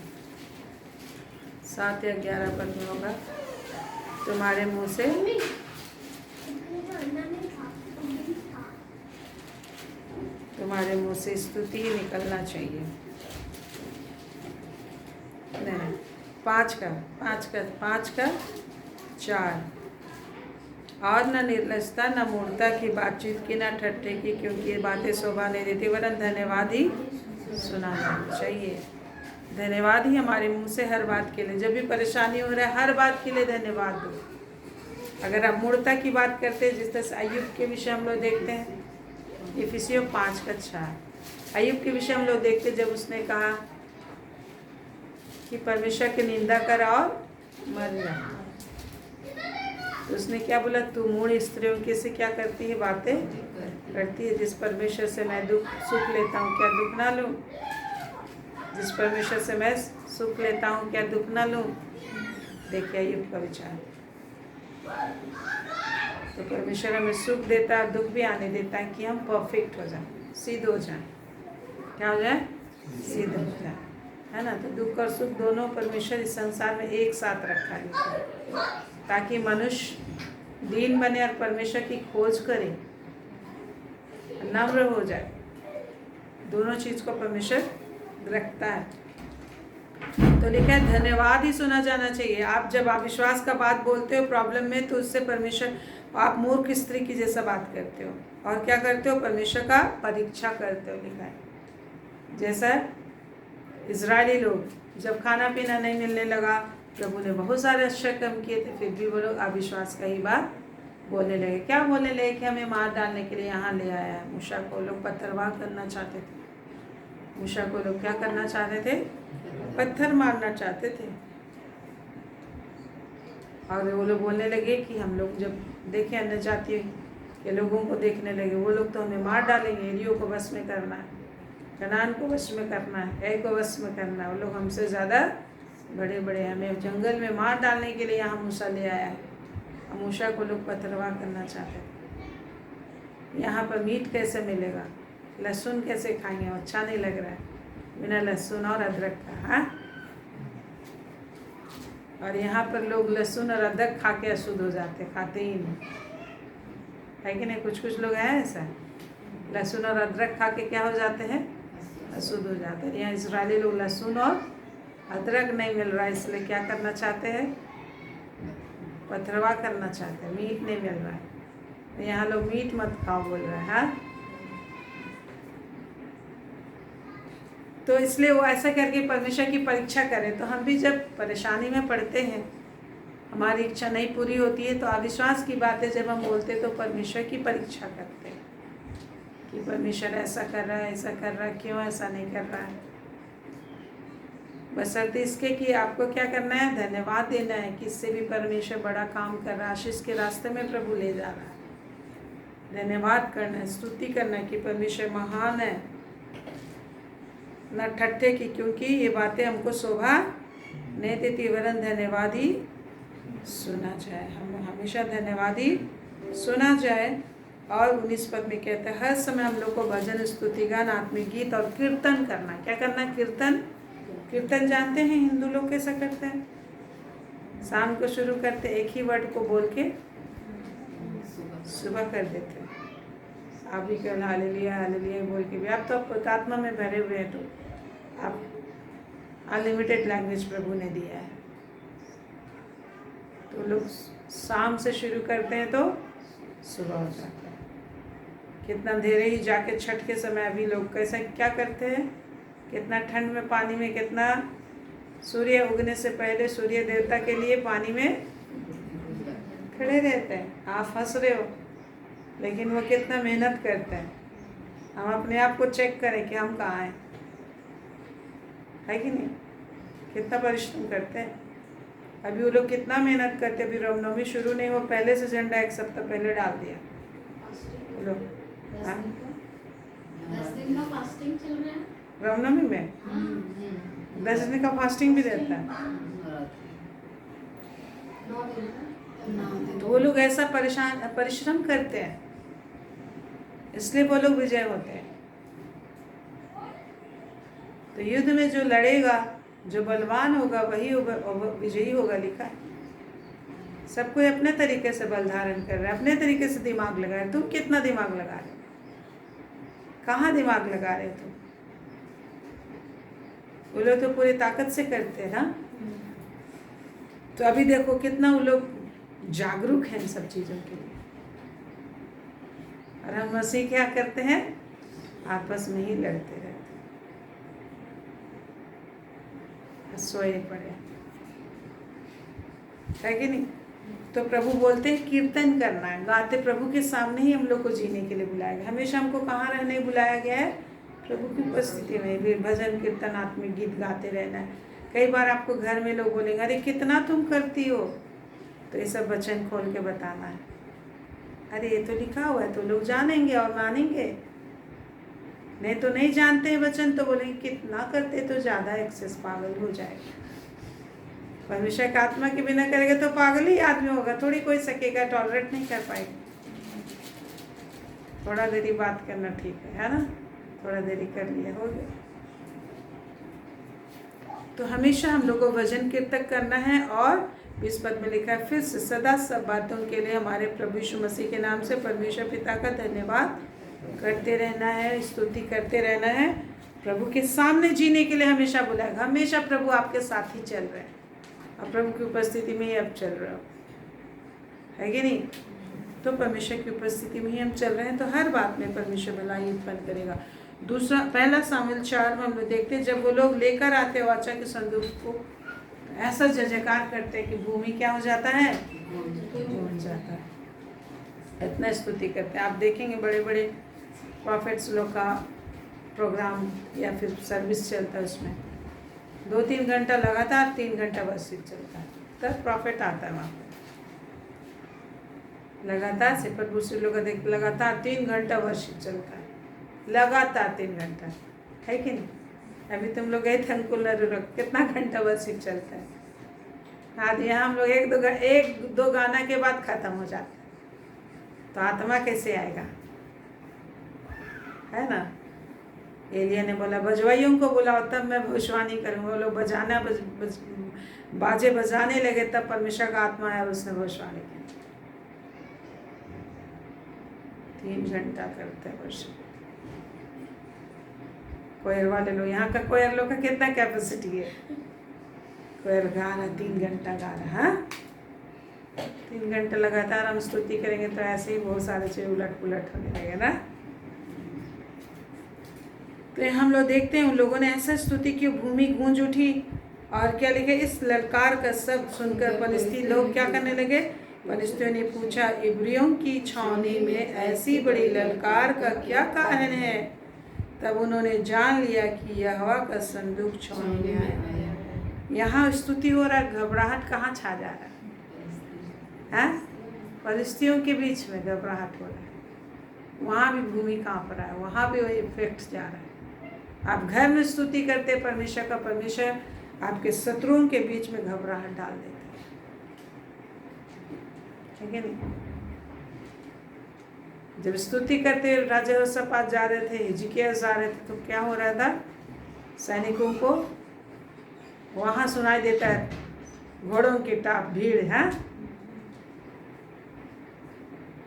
7 या 11 पद में होगा। तुम्हारे मुंह से स्तुति ही निकलना चाहिए। नहीं, 5 का 4। और न निर्लजता, न मूर्खता की बातचीत की, न ठट्ठे की, क्योंकि ये बातें शोभा नहीं देती, वरन धन्यवाद ही सुनाना चाहिए। धन्यवाद ही हमारे मुंह से हर बात के लिए, जब भी परेशानी हो रहा है हर बात के लिए धन्यवाद दो। अगर आप मूर्खता की बात करते हैं, जिस तरह से अय्यूब के विषय हम लोग देखते हैं, इफिसियों 5 का 4, अय्यूब के विषय हम लोग देखते हैं, जब उसने कहा कि परमेश्वर की निंदा कर और मर जा, तो उसने क्या बोला, तू मूढ़ स्त्रियों के से क्या करती है, बातें करती है। जिस परमेश्वर से मैं सुख लेता हूँ क्या दुख ना लूँ, जिस परमेश्वर से मैं सुख लेता हूँ क्या दुख ना लूँ। देखिए अय्यूब का विचार। तो परमेश्वर हमें सुख देता है, दुख भी आने देता है कि हम परफेक्ट हो जाएं, सिद्ध हो जाएं। क्या हो जाए, सिद्ध हो जाए, है ना। तो दुख और सुख दोनों परमेश्वर इस संसार में एक साथ रखा है, ताकि मनुष्य दीन बने और परमेश्वर की खोज करे। नम्र हो जाए। दोनों चीज़ को परमेश्वर रखता है। तो लिखा है धन्यवाद ही सुना जाना चाहिए। आप जब आप विश्वास का बात बोलते हो प्रॉब्लम में, तो उससे परमेश्वर, आप मूर्ख स्त्री की जैसा बात करते हो और क्या करते हो, परमेश्वर का परीक्षा करते हो। लिखा है जैसा इजरायली लोग जब खाना पीना नहीं मिलने लगा, प्रभु ने बहुत सारे अच्छे काम किए थे, फिर भी वो लोग अविश्वास का ही बात बोलने लगे। क्या बोलने लगे कि हमें मार डालने के लिए यहाँ ले आया है। मूसा को लोग पत्थरवाह करना चाहते थे। मूसा को लोग क्या करना चाहते थे, पत्थर मारना चाहते थे। और वो लोग बोलने लगे कि हम लोग जब देखे अन्य जाति के लोगों को देखने लगे, वो लोग तो हमें मार डालेंगे। एलियो को वश में करना है, कनान को वश में करना है, ए को वश में करना है। वो लोग हमसे ज़्यादा बड़े बड़े, हमें जंगल में मार डालने के लिए यहाँ मूसा ले आया है। मूसा को लोग पत्थरवाह करना चाहते थे। यहाँ पर मीट कैसे मिलेगा, लहसुन कैसे खाएंगे, अच्छा नहीं लग रहा है बिना लहसुन और अदरक का। हाँ, और यहाँ पर लोग लहसुन और अदरक खा के अशुद्ध हो जाते, खाते ही नहीं है कि नहीं। कुछ कुछ लोग हैं ऐसा, लहसुन और अदरक खा के क्या हो जाते हैं, अशुद्ध हो जाते हैं। यहाँ इजरायली लोग लहसुन और अदरक नहीं मिल रहा है, इसलिए क्या करना चाहते हैं, पत्थरवाह करना चाहते हैं। मीट नहीं मिल रहा है, तो यहाँ लोग मीट मत खाओ बोल रहे हैं। हाँ, तो इसलिए वो ऐसा करके परमेश्वर की परीक्षा करें। तो हम भी जब परेशानी में पड़ते हैं, हमारी इच्छा नहीं पूरी होती है, तो अविश्वास की बातें जब हम बोलते हैं, तो परमेश्वर की परीक्षा करते हैं कि परमेश्वर ऐसा कर रहा है, ऐसा कर रहा है, क्यों ऐसा नहीं कर रहा है। बशर्ते इसके कि आपको क्या करना है, धन्यवाद देना है कि इससे भी परमेश्वर बड़ा काम कर रहा है, आशीष के रास्ते में प्रभु ले जा रहा है। धन्यवाद करना है, स्तुति करना है कि परमेश्वर महान है, न ठट्ठे की, क्योंकि ये बातें हमको शोभा नहीं देती, वरन धन्यवाद ही सुना जाए। हम हमेशा धन्यवाद ही सुना जाए। और 19 पद में कहते हैं हर समय हम लोग को भजन, स्तुति, गान, आत्मिक गीत और कीर्तन करना। क्या करना, कीर्तन। कीर्तन जानते हैं हिंदू लोग कैसा करते हैं, शाम को शुरू करते, एक ही वर्ड को बोल के सुबह कर देते हैं। आप भी केवल हालेलुया हालेलुया बोल के भी, आप तो आत्मा में भरे हुए हैं, तो आप अनलिमिटेड लैंग्वेज प्रभु ने दिया है। तो लोग शाम से शुरू करते हैं तो सुबह हो जाता है। कितना अंधेरे ही जाके छठ के समय अभी लोग कैसा क्या करते हैं, कितना ठंड में पानी में, कितना सूर्य उगने से पहले सूर्य देवता के लिए पानी में खड़े रहते हैं। आप हंस रहे हो, लेकिन वो कितना मेहनत करते हैं। हम अपने आप को चेक करें कि हम कहाँ हैं, है कि नहीं, कितना परिश्रम करते हैं। अभी वो लोग कितना मेहनत करते हैं। अभी रामनवमी शुरू नहीं हुआ, पहले से झंडा एक सप्ताह पहले डाल दिया वो लोग।
10 दिन का फास्टिंग चल रहा है
रामनवमी में। 10 दिन का फास्टिंग भी रहता है।
9 दिन
तो वो लोग ऐसा परिश्रम करते हैं, इसलिए वो लोग विजय होते हैं। तो युद्ध में जो लड़ेगा, जो बलवान होगा, वही विजयी होगा, लिखा है। सब कोई अपने तरीके से बल धारण कर रहा है, अपने तरीके से दिमाग लगा रहे हैं। तुम कितना दिमाग लगा रहे हो, कहाँ दिमाग लगा रहे हो तुम। वो लोग तो पूरी ताकत से करते हैं ना। तो अभी देखो कितना वो लोग जागरूक हैं इन सब चीज़ों के लिए। और हम मसीह क्या करते हैं, आपस में ही लड़ते रहते हैं, सोए पड़े, है कि नहीं। तो प्रभु बोलते हैं कीर्तन करना है, गाते प्रभु के सामने ही हम लोग को जीने के लिए बुलाया गया। हमेशा हमको कहाँ रहने बुलाया गया है, प्रभु की उपस्थिति में। भी भजन कीर्तन आत्मिक गीत गाते रहना है। कई बार आपको घर में लोग बोलेंगे अरे कितना तुम करती हो, तो ये सब वचन खोल के बताना है। अरे ये तो लिखा हुआ है, तो लोग जानेंगे और मानेंगे। नहीं तो नहीं जानते हैं वचन, तो बोलेंगे कितना करते तो ज़्यादा एक्सेस, पागल हो जाएगा। परमेश्वर का आत्मा के बिना करेगा तो पागल ही आदमी होगा, थोड़ी कोई सकेगा, टॉलरेट नहीं कर पाएगा। थोड़ा देरी बात करना ठीक है ना, थोड़ा देरी कर लिया, हो गया। तो हमेशा हम लोग को भजन कीर्तन करना है। और 20 पद में लिखा है फिर सदा सब बातों के लिए हमारे प्रभु यीशु मसीह के नाम से परमेश्वर पिता का धन्यवाद करते रहना है, स्तुति करते रहना है। प्रभु के सामने जीने के लिए हमेशा बुलाएगा। हमेशा प्रभु आपके साथ ही चल रहे हैं, और प्रभु की उपस्थिति में ही अब चल रहे हो, है कि नहीं? तो परमेश्वर की उपस्थिति में ही हम चल रहे हैं, तो हर बात में परमेश्वर भलाई उत्पन्न करेगा। दूसरा, पहला सामुएल 4 में हम लोग देखते हैं, जब वो लोग लेकर आते वाचा के संदूक को, ऐसा जयकार करते हैं कि भूमि क्या हो जाता है, गूंज जाता है। इतना स्तुति करते हैं। आप देखेंगे बड़े बड़े प्रॉफिट्स लोग का प्रोग्राम या फिर सर्विस चलता है, उसमें 2-3 घंटा लगातार, 3 घंटा वर्शिप चलता है, तब प्रॉफिट आता है वहाँ पे। लगातार से पर दूसरे लोग का देख, लगातार 3 घंटा वर्शिप चलता है, लगातार 3 घंटा, है कि नहीं? अभी तुम लोग गए थे अंकुल नरूर, कितना घंटा वर्शिप चलता है। हाँ, यहाँ हम लोग 1-2 गाना के बाद ख़त्म हो जाता है, तो आत्मा कैसे आएगा, है ना? एलिया ने बोला बजवाइयों को बुलाओ तब मैं भविष्यवाणी करूँगा। वो लोग बजाना बाजे बजाने लगे, तब परमेश्वर का आत्मा आया और उसने भविष्यवाणी की। 3 घंटा करते हैं वर्शिप। कोयर वाले लोग, यहाँ का कोयर लोग का कितना कैपेसिटी है? कोयर गा रहा 3 घंटा गा रहा, हाँ 3 घंटे लगातार हम स्तुति करेंगे तो ऐसे ही बहुत सारे चीज़ उलट पुलट होने लगेगा ना। तो हम लोग देखते हैं उन लोगों ने ऐसा स्तुति की, भूमि गूंज उठी। और क्या लिखे, इस ललकार का शब्द सुनकर फलिस्ती लोग क्या करने लगे? फलिस्तियों ने पूछा, इब्रियों की छावनी में ऐसी बड़ी ललकार का क्या कारण है? तब उन्होंने जान लिया कि यहोवा का संदूक छावनी में आया। यहाँ स्तुति हो रहा है, घबराहट कहाँ छा जा रहा है? फलिस्तियों के बीच में घबराहट हो रहा है, वहाँ भी भूमि कांप रहा है, वहाँ भी वही इफेक्ट जा रहा है। आप घर में स्तुति करते परमेश्वर का, परमेश्वर आपके शत्रुओं के बीच में घबराहट डाल देता है, ठीक है नहीं? जब स्तुति करते राजा यहोशापात जा रहे थे, हिजकिय्याह जा रहे थे, तो क्या हो रहा था? सैनिकों को वहाँ सुनाई देता है घोड़ों की टाप, भीड़ है,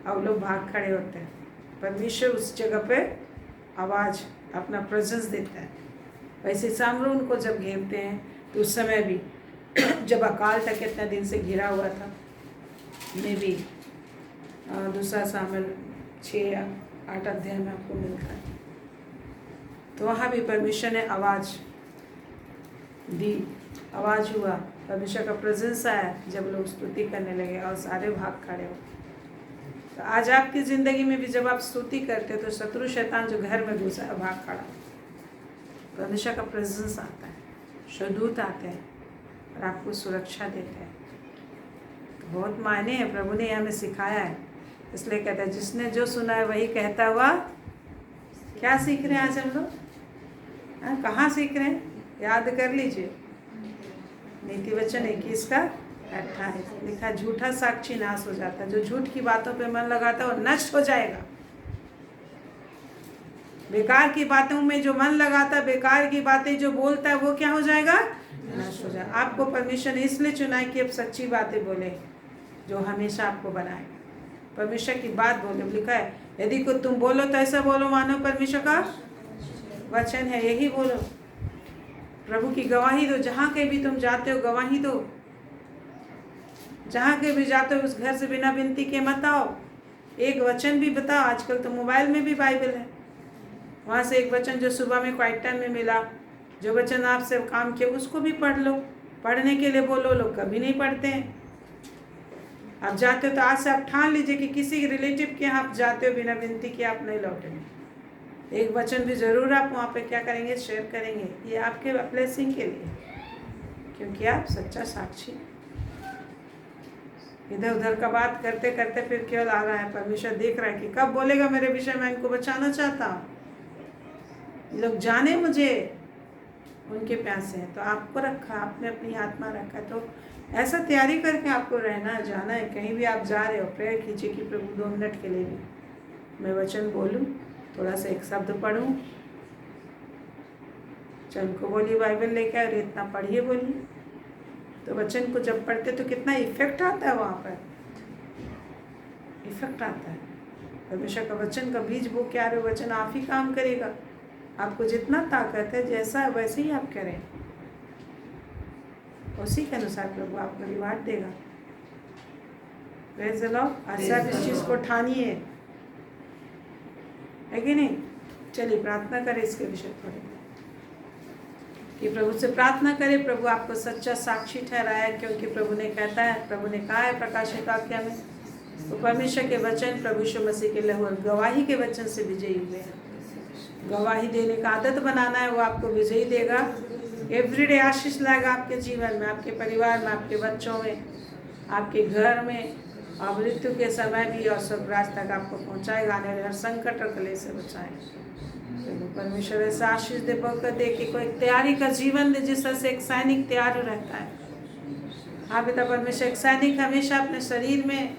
अब लोग भाग खड़े होते हैं। परमेश्वर उस जगह पे आवाज़ अपना प्रेजेंस देता है। वैसे सामने उनको जब घेरते हैं, तो उस समय भी जब अकाल तक कितना दिन से घिरा हुआ था, में भी 2 सामुएल 6-8 अध्याय में आपको मिलता है। तो वहाँ भी परमेश्वर ने आवाज़ दी, आवाज़ हुआ, परमेश्वर का प्रेजेंस आया जब लोग स्तुति करने लगे और सारे भाग खड़े हो। तो आज आपकी ज़िंदगी में भी जब आप स्तुति करते हो, तो शत्रु शैतान जो घर में घुसा है भाग खड़ा, परमेश्वर का प्रेजेंस आता है, शदूत आते हैं और आपको सुरक्षा देते हैं। तो बहुत मायने हैं, प्रभु ने हमें सिखाया है, इसलिए कहता है जिसने जो सुना है वही कहता हुआ। क्या सीख रहे हैं आज हम लोग? कहाँ सीख रहे हैं? याद कर लीजिए, नीति वचन 21 का 28 लिखा, झूठा साक्षी नाश हो जाता है। जो झूठ की बातों पे मन लगाता है वो नष्ट हो जाएगा। बेकार की बातों में जो मन लगाता है, बेकार की बातें जो बोलता है, वो क्या हो जाएगा? नष्ट हो जाएगा। आपको परमेश्वर ने इसलिए चुना है कि आप सच्ची बातें बोले, जो हमेशा आपको बनाएगा। परमेश्वर की बात बोले, लिखा है यदि को तुम बोलो तो ऐसा बोलो मानो परमेश्वर का वचन है, यही बोलो। प्रभु की गवाही दो, जहाँ के भी तुम जाते हो गवाही दो। जहाँ के भी जाते हो उस घर से बिना विनती के मत आओ, एक वचन भी बताओ। आजकल तो मोबाइल में भी बाइबल है, वहाँ से एक वचन जो सुबह में क्वाइट टाइम में मिला, जो वचन आपसे काम किया उसको भी पढ़ लो। पढ़ने के लिए बोलो, लोग कभी नहीं पढ़ते हैं। आप जाते हो तो आज से आप ठान लीजिए कि किसी रिलेटिव के यहाँ आप जाते हो बिना विनती के आप नहीं लौटेंगे। एक वचन भी ज़रूर आप वहाँ पे क्या करेंगे? शेयर करेंगे। ये आपके ब्लेसिंग के लिए, क्योंकि आप सच्चा साक्षी। इधर उधर का बात करते करते फिर केवल आ रहा है, परमेश्वर देख रहा है कि कब बोलेगा मेरे विषय में, इनको बचाना चाहता हूँ। लोग जाने मुझे, उनके प्यासे हैं, तो आपको रखा, आपने अपनी आत्मा रखा, तो ऐसा तैयारी करके आपको रहना जाना है। कहीं भी आप जा रहे हो, प्रेयर कीजिए कि प्रभु 2 मिनट के लिए भी मैं वचन बोलूँ, थोड़ा सा एक शब्द पढ़ूँ। चल को बोलिए बाइबल लेके और इतना पढ़िए बोलिए। तो वचन को जब पढ़ते तो कितना इफेक्ट आता है, वहाँ पर इफेक्ट आता है। परमेश्वर का वचन का बीज बो के आ रहे हो, वचन आप ही काम करेगा। आपको जितना ताकत है, जैसा है वैसे ही आप करें, उसी के अनुसार प्रभु आपको रिवार्ड देगा। Praise the Lord. आज सब इस चीज़ को ठानिए, है कि नहीं? चलिए प्रार्थना करें इसके विषय पर कि प्रभु से प्रार्थना करें, प्रभु आपको सच्चा साक्षी ठहराया, क्योंकि प्रभु ने कहता है, प्रभु ने कहा है प्रकाशित वाक्य में, तो परमेश्वर के वचन प्रभु यीशु मसीह के लहू और गवाही के वचन से विजयी हुए हैं। गवाही देने का आदत बनाना है, वो आपको विजयी देगा। एवरीडे आशीष लाएगा आपके जीवन में, आपके परिवार में, आपके बच्चों में, आपके घर में, और मृत्यु के समय भी और स्वर्गराज तक आपको पहुंचाएगा। आने वाले हर संकट और कलेश से बचाएगा। तो परमेश्वर ऐसा आशीष दे, बरकत दे कि कोई तैयारी का जीवन दे, जिस तरह से एक सैनिक तैयार रहता है। हाँ पिता परमेश्वर, एक सैनिक हमेशा अपने शरीर में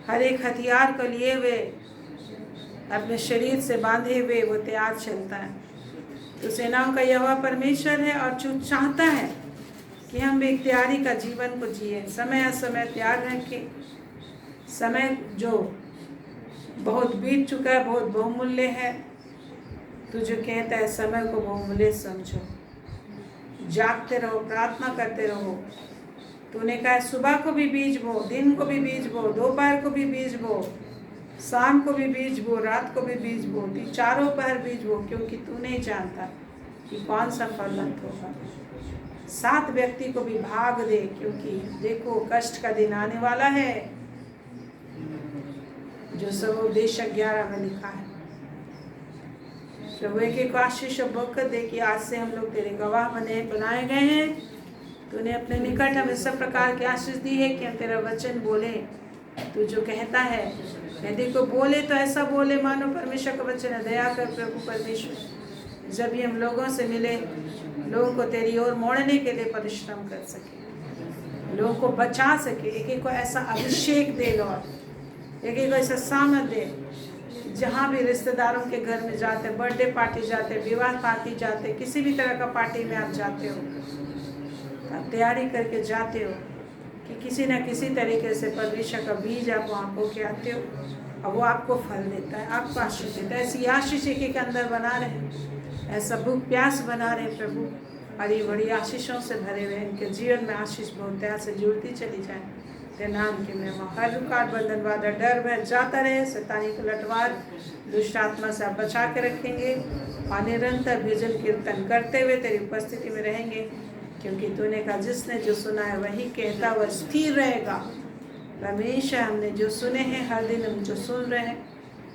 हर एक हथियार को लिए हुए, अपने शरीर से बांधे हुए वो तैयार चलता है। तो सेनाओं का यहोवा परमेश्वर है और जो चाहता है कि हम एक तैयारी का जीवन को जिए, समय असमय तैयार रखें। समय जो बहुत बीत चुका है, बहुत बहुमूल्य है, तो जो कहता है समय को बहुमूल्य समझो, जागते रहो, प्रार्थना करते रहो। तूने कहा सुबह को भी बीज बो, दिन को भी बीज बो, दोपहर को भी बीज बो, शाम को भी बीज बो, रात को भी बीज बो, चारों पहर बीज बो, क्योंकि तू नहीं जानता कि कौन सा फलवंत होगा। 7 व्यक्ति को भी भाग दे, क्योंकि देखो कष्ट का दिन आने वाला है, जो सब उपदेशक 11 में लिखा है। प्रभु एक एक आशीष और बरकत दे कि आज से हम लोग तेरे गवाह बनाए गए हैं। तूने अपने निकट हमें सब प्रकार की आशीष दी है कि हम तेरा वचन बोले। तू जो कहता है यदि को बोले तो ऐसा बोले मानो परमेश्वर का वचन है। दया कर प्रभु परमेश्वर, जब भी हम लोगों से मिले, लोगों को तेरी ओर मोड़ने के लिए परिश्रम कर सके, लोगों को बचा सके। एक एक को ऐसा अभिषेक दे लॉर्ड, एक एक को ऐसा सामर्थ दे। जहाँ भी रिश्तेदारों के घर में जाते, बर्थडे पार्टी जाते, विवाह पार्टी जाते, किसी भी तरह का पार्टी में आप जाते हो, आप तैयारी करके जाते हो कि किसी न किसी तरीके से परमेश्वर का बीज आप वहाँ बो के आते हो और वो आपको फल देता है, आपको आशीष देता है। ऐसी आशीष एक के अंदर बना रहे, ऐसा भूख प्यास बना रहे प्रभु, बड़ी बड़ी आशीषों से भरे हुए इनके जीवन में आशीष बहुतायत से जुड़ती चली जाए। तेरे नाम के में हर रुकावट बंधन वादा डर भय जाता रहे, शैतानी को लटवार दुष्ट आत्मा से आप बचा के रखेंगे और निरंतर भजन कीर्तन करते हुए तेरी उपस्थिति में रहेंगे, क्योंकि तूने कहा जिसने जो सुना है वही कहता वह स्थिर रहेगा। परमेश्वर हमने जो सुने हैं, हर दिन हम जो सुन रहे हैं,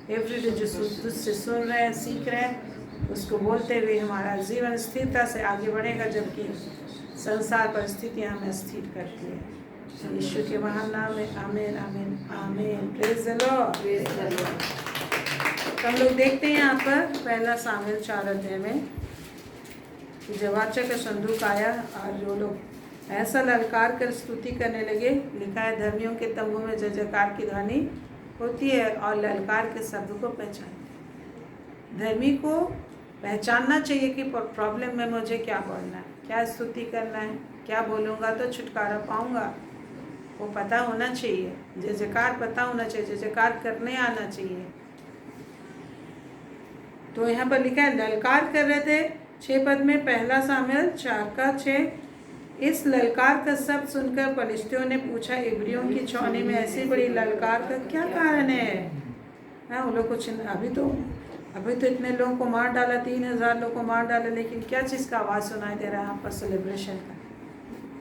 एवरीडे जो तुझसे सुन रहे हैं, सीख रहे हैं, उसको बोलते हुए हमारा जीवन स्थिरता से आगे बढ़ेगा, जबकि संसार परिस्थितियाँ हमें स्थिर करती है। यीशु के महान नाम में आमीन आमीन आमीन। Praise the Lord. हम लोग देखते हैं यहाँ पर पहला सामुएल 4 अध्याय में कि जब वाचा का संदूक आया और जो लोग ऐसा ललकार कर स्तुति करने लगे। लिखा है धर्मियों के तंबू में जय जयकार की ध्वनि होती है और ललकार के शब्द को पहचानते। धर्मी को पहचानना चाहिए कि प्रॉब्लम में मुझे क्या बोलना है, क्या स्तुति करना है, क्या बोलूँगा तो छुटकारा पाऊँगा, वो पता होना चाहिए। जय जयकार पता होना चाहिए, जय जयकार करने आना चाहिए। तो यहाँ पर लिखा है ललकार कर रहे थे 6 पद में, पहला सामुएल 4:6। इस ललकार का शब्द सुनकर पलिश्तियों ने पूछा, इब्रियों की छावनी में ऐसी बड़ी ललकार का क्या कारण है? हाँ, उन लोग कुछ अभी तो इतने लोगों को मार डाला, 3000 लोगों को मार डाला, लेकिन क्या चीज़ का आवाज़ सुनाई दे रहा है यहाँ पर? सेलिब्रेशन का,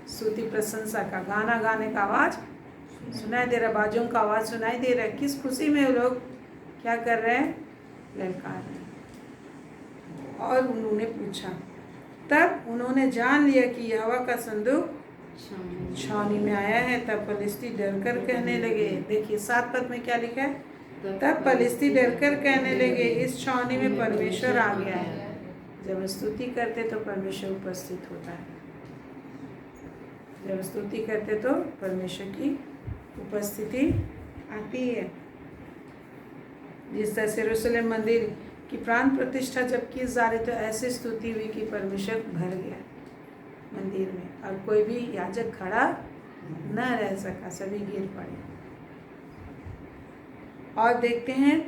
स्तुति प्रशंसा का, गाना गाने का आवाज़ सुनाई दे रहा, बाजों का आवाज़ सुनाई दे रहा है। किस खुशी में वो लोग क्या कर रहे हैं? ललकार रहे। और उन्होंने पूछा, तब उन्होंने जान लिया कि यहोवा का संदूक छावनी में आया है। तब फलिस्ती डरकर कहने लगे, देखिए 7 पद में क्या लिखा है? तब फलिस्ती डरकर कहने लगे, इस छावनी में परमेश्वर आ गया है। जब स्तुति करते तो परमेश्वर उपस्थित होता है, जब स्तुति करते तो परमेश्वर की उपस्थिति आती है। जिस तरह से यरूशलेम मंदिर की प्राण प्रतिष्ठा जब की जा रही तो ऐसी स्तुति हुई कि परमेश्वर भर गया मंदिर में और कोई भी याजक खड़ा न रह सका, सभी गिर पड़े। और देखते हैं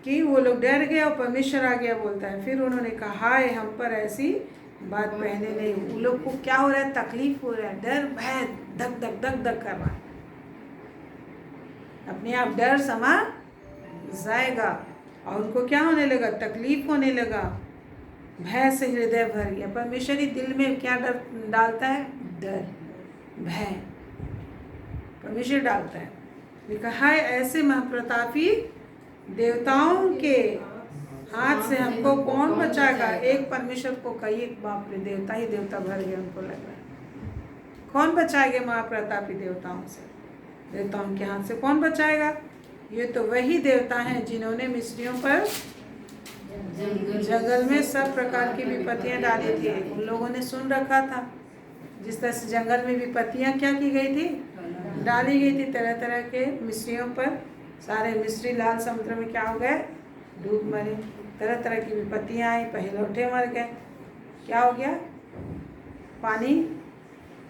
कि वो लोग डर गए और परमेश्वर आ गया बोलता है। फिर उन्होंने कहा हाय हम पर ऐसी बात पहले नहीं। उन लोग को क्या हो रहा है, तकलीफ हो रहा है, डर भय धक धक धक धक कर रहा है, अपने आप डर समा जाएगा और उनको क्या होने लगा, तकलीफ होने लगा, भय से हृदय भर गया। परमेश्वर ही दिल में क्या डर डालता है, डर भय परमेश्वर डालता है। लिखा है ऐसे महाप्रतापी देवताओं के हाथ से हमको कौन बचाएगा। एक परमेश्वर को कही, बाप रे देवता ही देवता भर गए, उनको लग रहा है कौन बचाएंगे महाप्रतापी देवताओं से, देवताओं के हाथ से कौन बचाएगा। ये तो वही देवता हैं जिन्होंने मिस्रियों पर जंगल में सब प्रकार की विपत्तियां डाली थी। उन लोगों ने सुन रखा था जिस तरह से जंगल में विपत्तियां क्या की गई थी, डाली गई थी तरह तरह के मिस्रियों पर। सारे मिस्री लाल समुद्र में क्या हो गए, डूब मरे। तरह तरह की विपत्तियां आई, पहिलौठे मर गए, क्या हो गया, पानी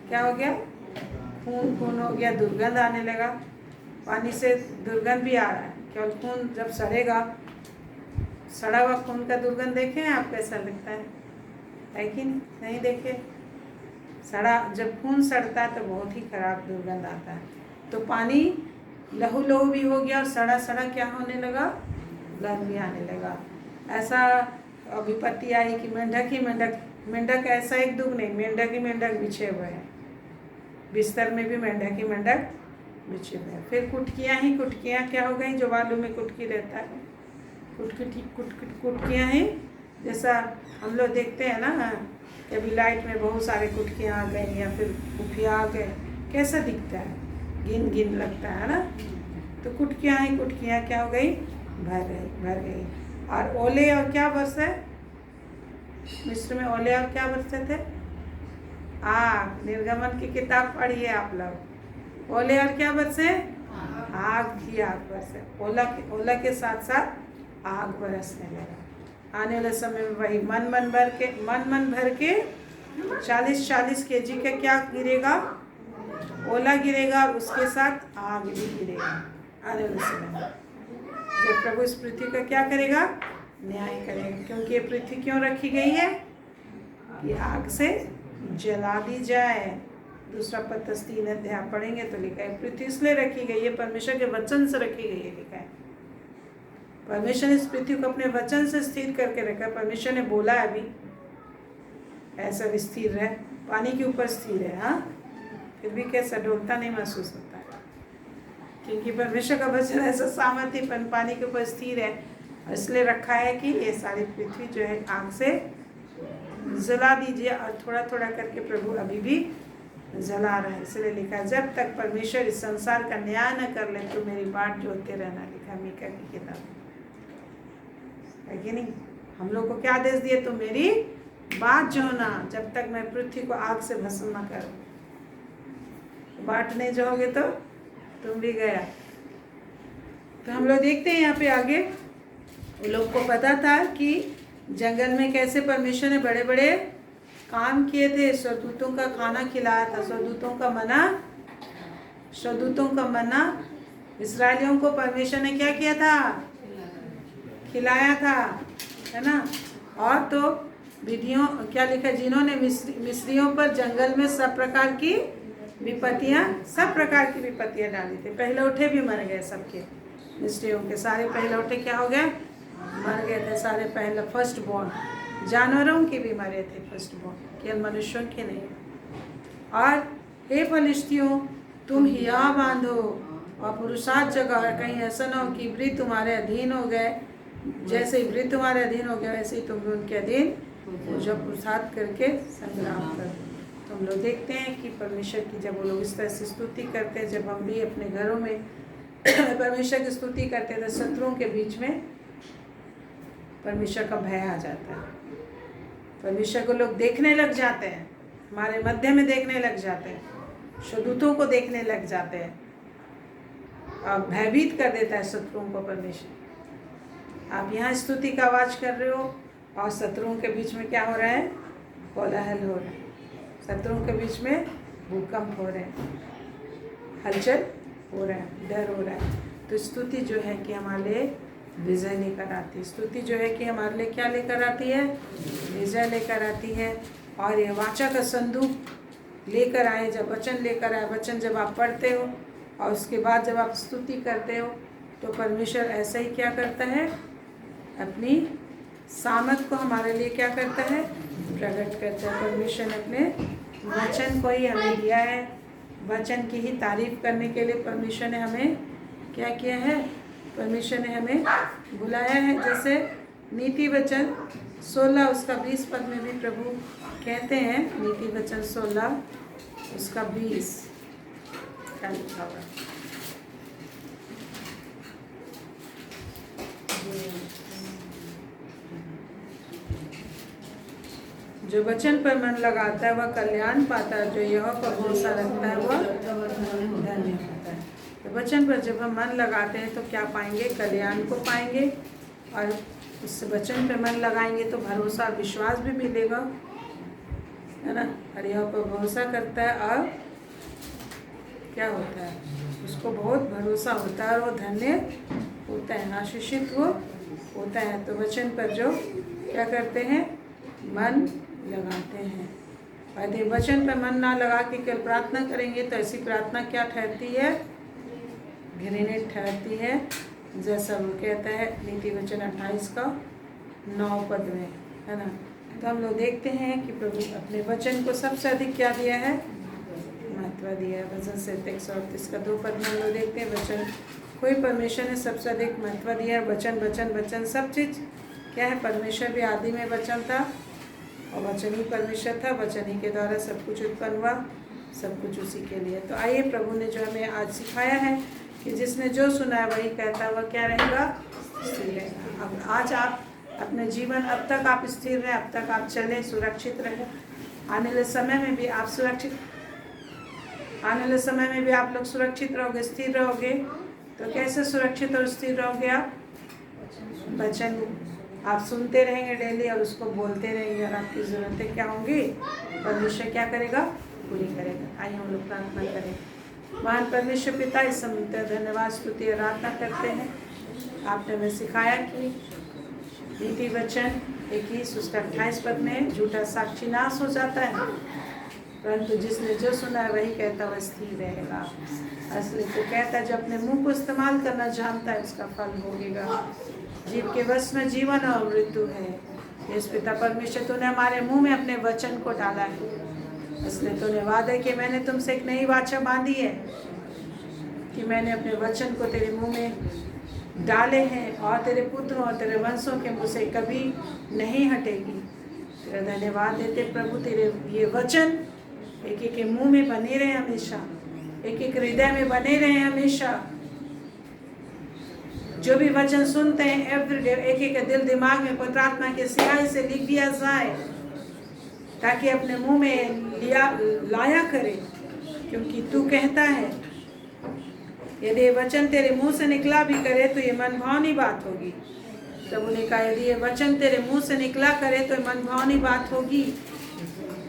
क्या हो गया, खून खून हो गया, दुर्गंध आने लगा। पानी से दुर्गंध भी आ रहा है, केवल खून जब सड़ेगा, सड़ा हुआ खून का दुर्गंध देखे हैं आप, कैसा लगता है कि नहीं देखे। सड़ा जब खून सड़ता है तो बहुत ही खराब दुर्गंध आता है। तो पानी लहू लहू भी हो गया और सड़ा सड़ा क्या होने लगा, गंध भी आने लगा। ऐसा विपत्ति आई कि मेंढक ही मेंढक, मेंढक ऐसा एक दुख नहीं, मेंढक ही मेंढक बिछे हुए हैं, बिस्तर में भी मेंढक ही मेंढक बिछे हुए हैं। फिर कुटकियाँ ही कुटकियाँ क्या हो गई, जो बालू में कुटकी रहता है, कुटकियाँ ही, जैसा हम लोग देखते हैं ना कभी लाइट में बहुत सारे कुटकियाँ आ गई या फिर खुफिया आ गए, कैसा दिखता है, गिन गिन लगता है ना। तो कुटकियाँ ही कुटकियाँ क्या हो गई, भर गई। और ओले और क्या बरसे, मिस्र में ओले और क्या बरसे थे, आग। निर्गमन की किताब पढ़िए आप लोग, ओले और क्या बरसे, आग ही आग बरसे। ओला के साथ साथ आग बरसने लगा। आने वाले समय में वही मन मन भर के 40-40 kg का क्या गिरेगा, ओला गिरेगा और उसके साथ आग भी गिरेगा आने वाले समय में, जब प्रभु इस पृथ्वी का क्या करेगा, न्याय करेगा। क्योंकि ये पृथ्वी क्यों रखी गई है, कि आग से जला दी जाए। दूसरा पत्तस 3 अध्याय पढ़ेंगे तो लिखा है पृथ्वी इसलिए रखी गई है, परमेश्वर के वचन से रखी गई है, लिखा है परमेश्वर ने इस पृथ्वी को अपने वचन से स्थिर करके रखा। परमेश्वर ने बोला है अभी ऐसा भी स्थिर रहे, पानी के ऊपर स्थिर है, हाँ फिर भी कैसा डोलता नहीं महसूस होता है, क्योंकि परमेश्वर का वचन ऐसा सामर्थ्य पानी के ऊपर स्थिर है। इसलिए रखा है कि ये सारी पृथ्वी जो है आग से जला दीजिए, और थोड़ा थोड़ा करके प्रभु अभी भी जला रहा है। इसलिए लिखा है जब तक परमेश्वर इस संसार का न्याय न कर ले तो मेरी बाट जोते रहना, लिखा मीका की किताब है कि नहीं। हम लोग को क्या आदेश दिए, तो मेरी बात जो ना, जब तक मैं पृथ्वी को आग से भस्म न करूं। बाट नहीं जोगे तो तुम भी गया। तो हम लोग देखते हैं यहाँ पे आगे, उन लोग को पता था कि जंगल में कैसे परमेश्वर ने बड़े बड़े काम किए थे। स्वदूतों का खाना खिलाया था, स्वदूतों का मना इस्राएलियों को परमेश्वर ने क्या किया था, खिलाया था, है ना। और तो विधियों क्या लिखा, जिन्होंने मिस्रियों पर जंगल में सब प्रकार की विपत्तियां डाली थी। पहलौठे भी मर गए सबके, मिस्रियों के सारे पहलौठे क्या हो गए, मर गए थे सारे। पहले फर्स्ट बॉर्न जानवरों के भी मरे थे, फर्स्ट बॉर्न, केवल मनुष्यों के नहीं। और हे फलिश्तियों तुम हिया बांधो और पुरुषार्थ जगाओ, कहीं ऐसा ना हो कि वृत्त तुम्हारे अधीन हो गए। जैसे ही वृत्त तुम्हारे अधीन हो गया वैसे ही तुम भी उनके अधीन जो पुरुषार्थ करके संग्राम करो। तो हम लोग देखते हैं कि परमेश्वर की जब वो लोग इस तरह से स्तुति करते हैं, जब हम भी अपने घरों में परमेश्वर की स्तुति करते हैं तो शत्रुओं के बीच में परमेश्वर का भय आ जाता है। परमेश्वर को लोग देखने लग जाते हैं, हमारे मध्य में देखने लग जाते हैं, स्वदूतों को देखने लग जाते हैं, और भयभीत कर देता है शत्रुओं को परमेश्वर। आप यहाँ स्तुति का आवाज कर रहे हो और शत्रुओं के बीच में क्या हो रहा है, कोलाहल हो रहा है, शत्रुओं के बीच में भूकंप हो रहे हैं, हलचल हो रहा है, डर हो रहा है। तो स्तुति जो है कि हमारे लिए विजय लेकर आती है। स्तुति जो है कि हमारे लिए क्या लेकर आती है? विजय लेकर आती है। और ये वाचा का संदूक लेकर आए, जब वचन लेकर आए, वचन जब आप पढ़ते हो और उसके बाद जब आप स्तुति करते हो तो परमेश्वर ऐसा ही क्या करता है? अपनी सामर्थ को हमारे लिए क्या करता है? प्रकट करता है। परमेश्वर ने अपने वचन को ही हमें दिया है। वचन की ही तारीफ करने के लिए परमेश्वर ने हमें क्या किया है? परमेश्वर ने हमें बुलाया है। जैसे नीति वचन 16 उसका 20 पद में भी प्रभु कहते हैं, नीति वचन 16 उसका 20 क्या लिखा हुआ है? जो वचन पर मन लगाता है वह कल्याण पाता है, जो यहोवा पर भरोसा रखता है वह धन्य होता है। तो वचन पर जब हम मन लगाते हैं तो क्या पाएंगे? कल्याण को पाएंगे। और उस वचन पर मन लगाएंगे तो भरोसा और विश्वास भी मिलेगा, है ना। और यहोवा पर भरोसा करता है और क्या होता है? उसको बहुत भरोसा होता है और वो धन्य होता है, आशीषित वो होता है। तो वचन पर जो क्या करते हैं? मन लगाते हैं। और यदि वचन पर मन ना लगा के केवल प्रार्थना करेंगे तो ऐसी प्रार्थना क्या ठहरती है? घृणित ठहरती है, जैसा वो कहता है नीति वचन 28 का 9 पद में, है ना। तो हम लोग देखते हैं कि प्रभु अपने वचन को सबसे अधिक क्या दिया है? महत्व दिया है। वचन से 138 का 2 पद में हम लोग देखते हैं वचन कोई परमेश्वर ने सबसे अधिक महत्व दिया है। वचन वचन वचन सब चीज़ क्या है? परमेश्वर भी आदि में वचन था और वचन ही परमेश्वर था, वचन ही के द्वारा सब कुछ उत्पन्न हुआ, सब कुछ उसी के लिए। तो आइए प्रभु ने जो हमें आज सिखाया है कि जिसने जो सुना है वही कहता है, वह क्या रहेगा? स्थिर रहेगा। अब आज आप अपने जीवन, अब तक आप स्थिर रहें, अब तक आप चलें, सुरक्षित रहें। आने वाले समय में भी आप सुरक्षित, आने वाले समय में भी आप लोग सुरक्षित रहोगे, स्थिर रहोगे। तो कैसे सुरक्षित और स्थिर रहोगे आप? वचन आप सुनते रहेंगे डेली और उसको बोलते रहेंगे और आपकी ज़रूरतें क्या होंगी? परमेश्वर क्या करेगा? पूरी करेगा। आइए हम लोग प्रार्थना करें। महान परमेश्वर पिता, इस समय धन्यवाद, स्तुति और आराधना करते हैं। आपने हमें सिखाया कि नीति वचन 21 उसका 28 पद में झूठा साक्षी नाश हो जाता है, परंतु जिसने जो सुना है वही कहता वह स्थिर रहेगा। असली तो कहता है जो अपने मुंह को इस्तेमाल करना जानता है उसका फल भोगेगा। जीव के वश में जीवन और मृत्यु है। इस पिता परमेश्वर तूने हमारे मुंह में अपने वचन को डाला है, इसलिए तूने वादा कि मैंने तुमसे एक नई वाचा बांधी है कि मैंने अपने वचन को तेरे मुंह में डाले हैं और तेरे पुत्रों और तेरे वंशों के मुँह से कभी नहीं हटेगी। तेरा धन्यवाद देते प्रभु, तेरे ये वचन एक एक के मुंह में बने रहे हमेशा, एक एक हृदय में बने रहे हमेशा। जो भी वचन सुनते हैं एवरीडे एक एक दिल दिमाग में पवित्र आत्मा के सिहाई से लिख दिया जाए, ताकि अपने मुंह में लाया करे। क्योंकि तू कहता है यदि वचन तेरे मुंह से निकला भी करे तो ये मनभावनी बात होगी। प्रभु ने कहा यदि ये वचन तेरे मुंह से निकला करे तो मनभावनी बात होगी।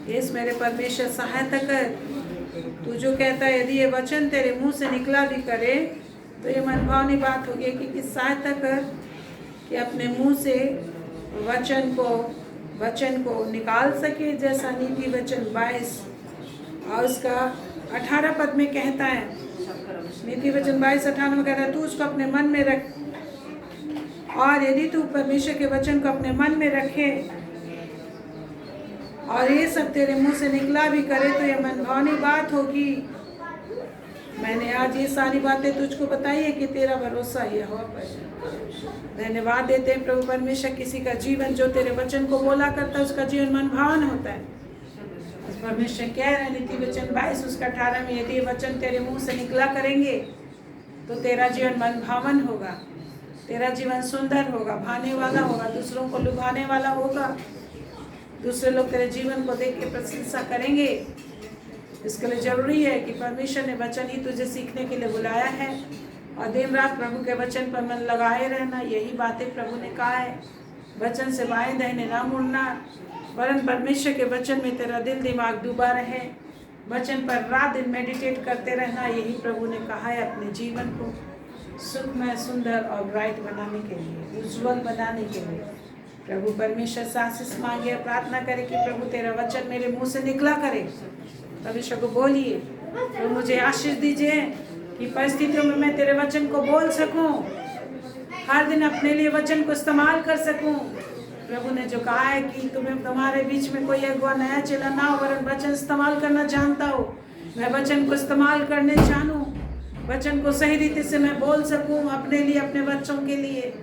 इस मेरे परमेश्वर सहायता कर। तू जो कहता है यदि ये वचन तेरे मुंह से निकला भी करे तो ये मनभावनी बात होगी कि सहायता कर कि अपने मुंह से वचन को निकाल सके, जैसा नीति वचन 22 और उसका 18 पद में कहता है। नीति वचन 22-18 में कहता है तू उसको अपने मन में रख, और यदि तू परमेश्वर के वचन को अपने मन में रखे और ये सब तेरे मुंह से निकला भी करे तो ये मनभावनी बात होगी। मैंने आज ये सारी बातें तुझको बताई है कि तेरा भरोसा यहोवा पर। धन्यवाद देते हैं प्रभु परमेश्वर, किसी का जीवन जो तेरे वचन को बोला करता है उसका जीवन मनभावन होता है। परमेश्वर कह रहे हैं नीति वचन 22 उसका 18 में यदि वचन तेरे मुंह से निकला करेंगे तो तेरा जीवन मनभावन होगा, तेरा जीवन सुंदर होगा, भाने वाला होगा, दूसरों को लुभाने वाला होगा। दूसरे लोग तेरे जीवन को देख के प्रशंसा करेंगे। इसके लिए जरूरी है कि परमेश्वर ने वचन ही तुझे सीखने के लिए बुलाया है और दिन रात प्रभु के वचन पर मन लगाए रहना। यही बातें प्रभु ने कहा है, वचन से बाएं दाहिने ना मुड़ना, वरन परमेश्वर के वचन में तेरा दिल दिमाग डूबा रहे, वचन पर रात दिन मेडिटेट करते रहना। यही प्रभु ने कहा है अपने जीवन को। सुखमय, सुंदर और ब्राइट बनाने के लिए, उज्जवल बनाने के लिए प्रभु परमेश्वर से आशीष मांगे और प्रार्थना करें कि प्रभु तेरा वचन मेरे मुंह से निकला करे। परमेश्वर को बोलिए, तो मुझे आशीष दीजिए कि परिस्थितियों में मैं तेरे वचन को बोल सकूं, हर दिन अपने लिए वचन को इस्तेमाल कर सकूं। प्रभु ने जो कहा है कि तुम्हारे बीच में कोई अगुआ नया चेला ना हो, वरन वचन इस्तेमाल करना जानता हो। मैं वचन को इस्तेमाल करने जानूं, वचन को सही रीति से मैं बोल सकूं अपने लिए, अपने बच्चों के लिए,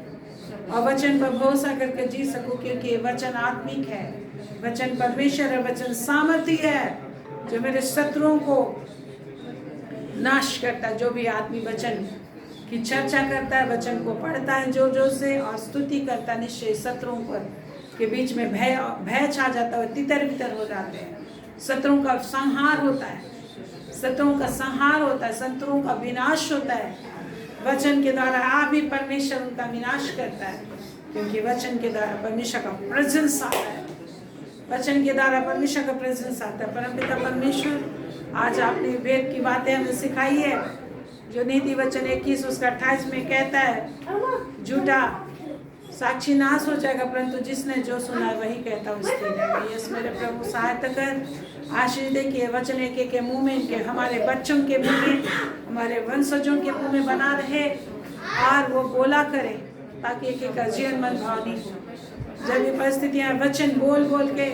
और वचन पर भरोसा करके जी सकूं, क्योंकि वचन आत्मिक है, वचन परमेश्वर है, वचन सामर्थी है जो मेरे शत्रुओं को नाश करता है। जो भी आदमी वचन की चर्चा करता है, वचन को पढ़ता है जोर जोर से और स्तुति करता है, निश्चय शत्रुओं पर के बीच में भय छा जाता है, तितर बितर हो जाते हैं। शत्रुओं का संहार होता है, शत्रुओं का संहार होता है, शत्रुओं का विनाश होता है। वचन के द्वारा आप ही परमेश्वर उनका विनाश करता है, क्योंकि वचन के द्वारा परमेश्वर का प्रेजेंस आता है, वचन के द्वारा परमेश्वर का प्रेजेंस आता है। परमपिता परमेश्वर, आज आपने वेद की बातें हमें सिखाई है, जो नीति वचन 21 उसका 28 में कहता है, झूठा साक्षी नाश हो जाएगा, परंतु जिसने जो सुना है वही कहता है उसके रहेगा। यस मेरे प्रभु, सहायता कर, आशीष दे कि वचन एक एक के मुंह में, इनके हमारे बच्चों के मुंह में, हमारे वंशजों के मुंह में बना रहे और वो बोला करे, ताकि एक एक का जीवन मन भावनी हो। जब ये परिस्थितियाँ वचन बोल बोल के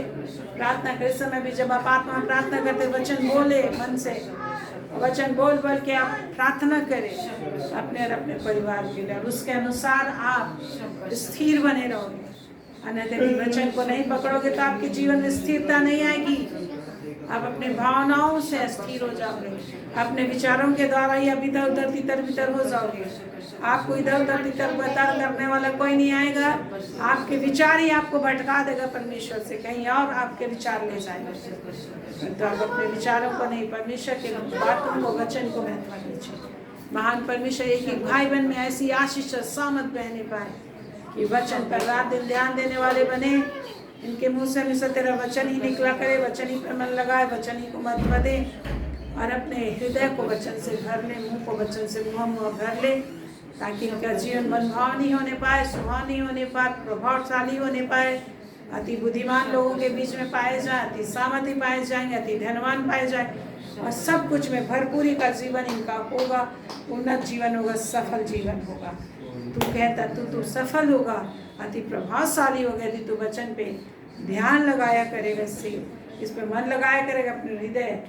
प्रार्थना कर, इस समय भी जब आप आत्मा प्रार्थना करते वचन बोले मन से, वचन बोल बोल के आप प्रार्थना करें अपने और अपने परिवार के लिए, और उसके अनुसार आप स्थिर बने रहोगे। अन्यथा यदि वचन को नहीं पकड़ोगे तो आपके जीवन में स्थिरता नहीं आएगी। आप अपने भावनाओं से अस्थिर हो जाओगे, अपने विचारों के द्वारा ही आप इधर उधर तितर बितर हो जाओगे। आपको इधर उधर तितर बितर करने वाला कोई नहीं आएगा, आपके विचार ही आपको भटका देगा परमेश्वर से, कहीं और आपके विचार ले जाएंगे। तो आप अपने विचारों को नहीं, परमेश्वर के बातों को, वचन को महत्व दीजिए। महान परमेश्वर एक एक भाई बहन में ऐसी आशीष और सामत बहने पाए कि वचन पर रात दिन ध्यान देने वाले बने, इनके मुंह से हमेशा तेरा वचन ही निकला करे, वचन ही पर मन लगाए, वचन ही को महत्व दे, और अपने हृदय को वचन से भर ले, मुंह को वचन से मुँह भर ले, ताकि इनका जीवन मनभावनी होने पाए, सुहानी होने पाए, प्रभावशाली होने पाए, अति बुद्धिमान लोगों के बीच में पाए जाए, अति सामर्थ्य पाए जाएंगे, अति धनवान पाए जाए, और सब कुछ में भरपूरी का जीवन इनका होगा, उन्नत जीवन होगा, सफल जीवन होगा। तू कहता तू सफल होगा, अति प्रभावशाली होगा यदि तू वचन पे ध्यान लगाया करेगा, इस पे मन लगाया करेगा, अपने हृदय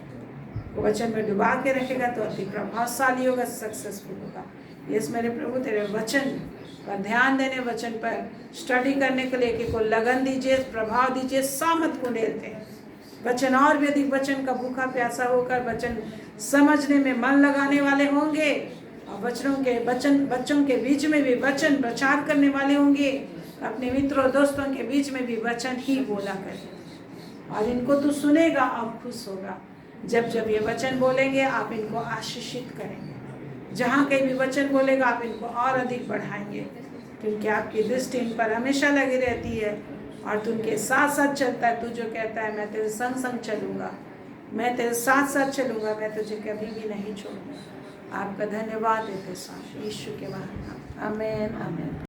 को वचन में डुबा के रखेगा, तो अति प्रभावशाली होगा, सक्सेसफुल होगा। यस मेरे प्रभु, तेरे वचन पर ध्यान देने, वचन पर स्टडी करने के लिए कि को लगन दीजिए, प्रभाव दीजिए, सामत को लेते हैं वचन, और भी अधिक वचन का भूखा प्यासा होकर वचन समझने में मन लगाने वाले होंगे, और बच्चों के बीच में भी वचन प्रचार करने वाले होंगे, अपने मित्रों दोस्तों के बीच में भी वचन ही बोला करें, और इनको तू सुनेगा और खुश होगा। जब जब ये वचन बोलेंगे आप इनको आशीषित करेंगे, जहाँ कहीं भी वचन बोलेगा आप इनको और अधिक बढ़ाएंगे, क्योंकि आपकी दृष्टि इन पर हमेशा लगी रहती है, और तू उनके साथ साथ चलता है। तू जो कहता है मैं तेरे संग संग चलूँगा, मैं तेरे साथ साथ चलूँगा, मैं तुझे कभी भी नहीं छोड़ूंगा। आपका धन्यवाद देते साथ यीशु के नाम, आमीन आमीन।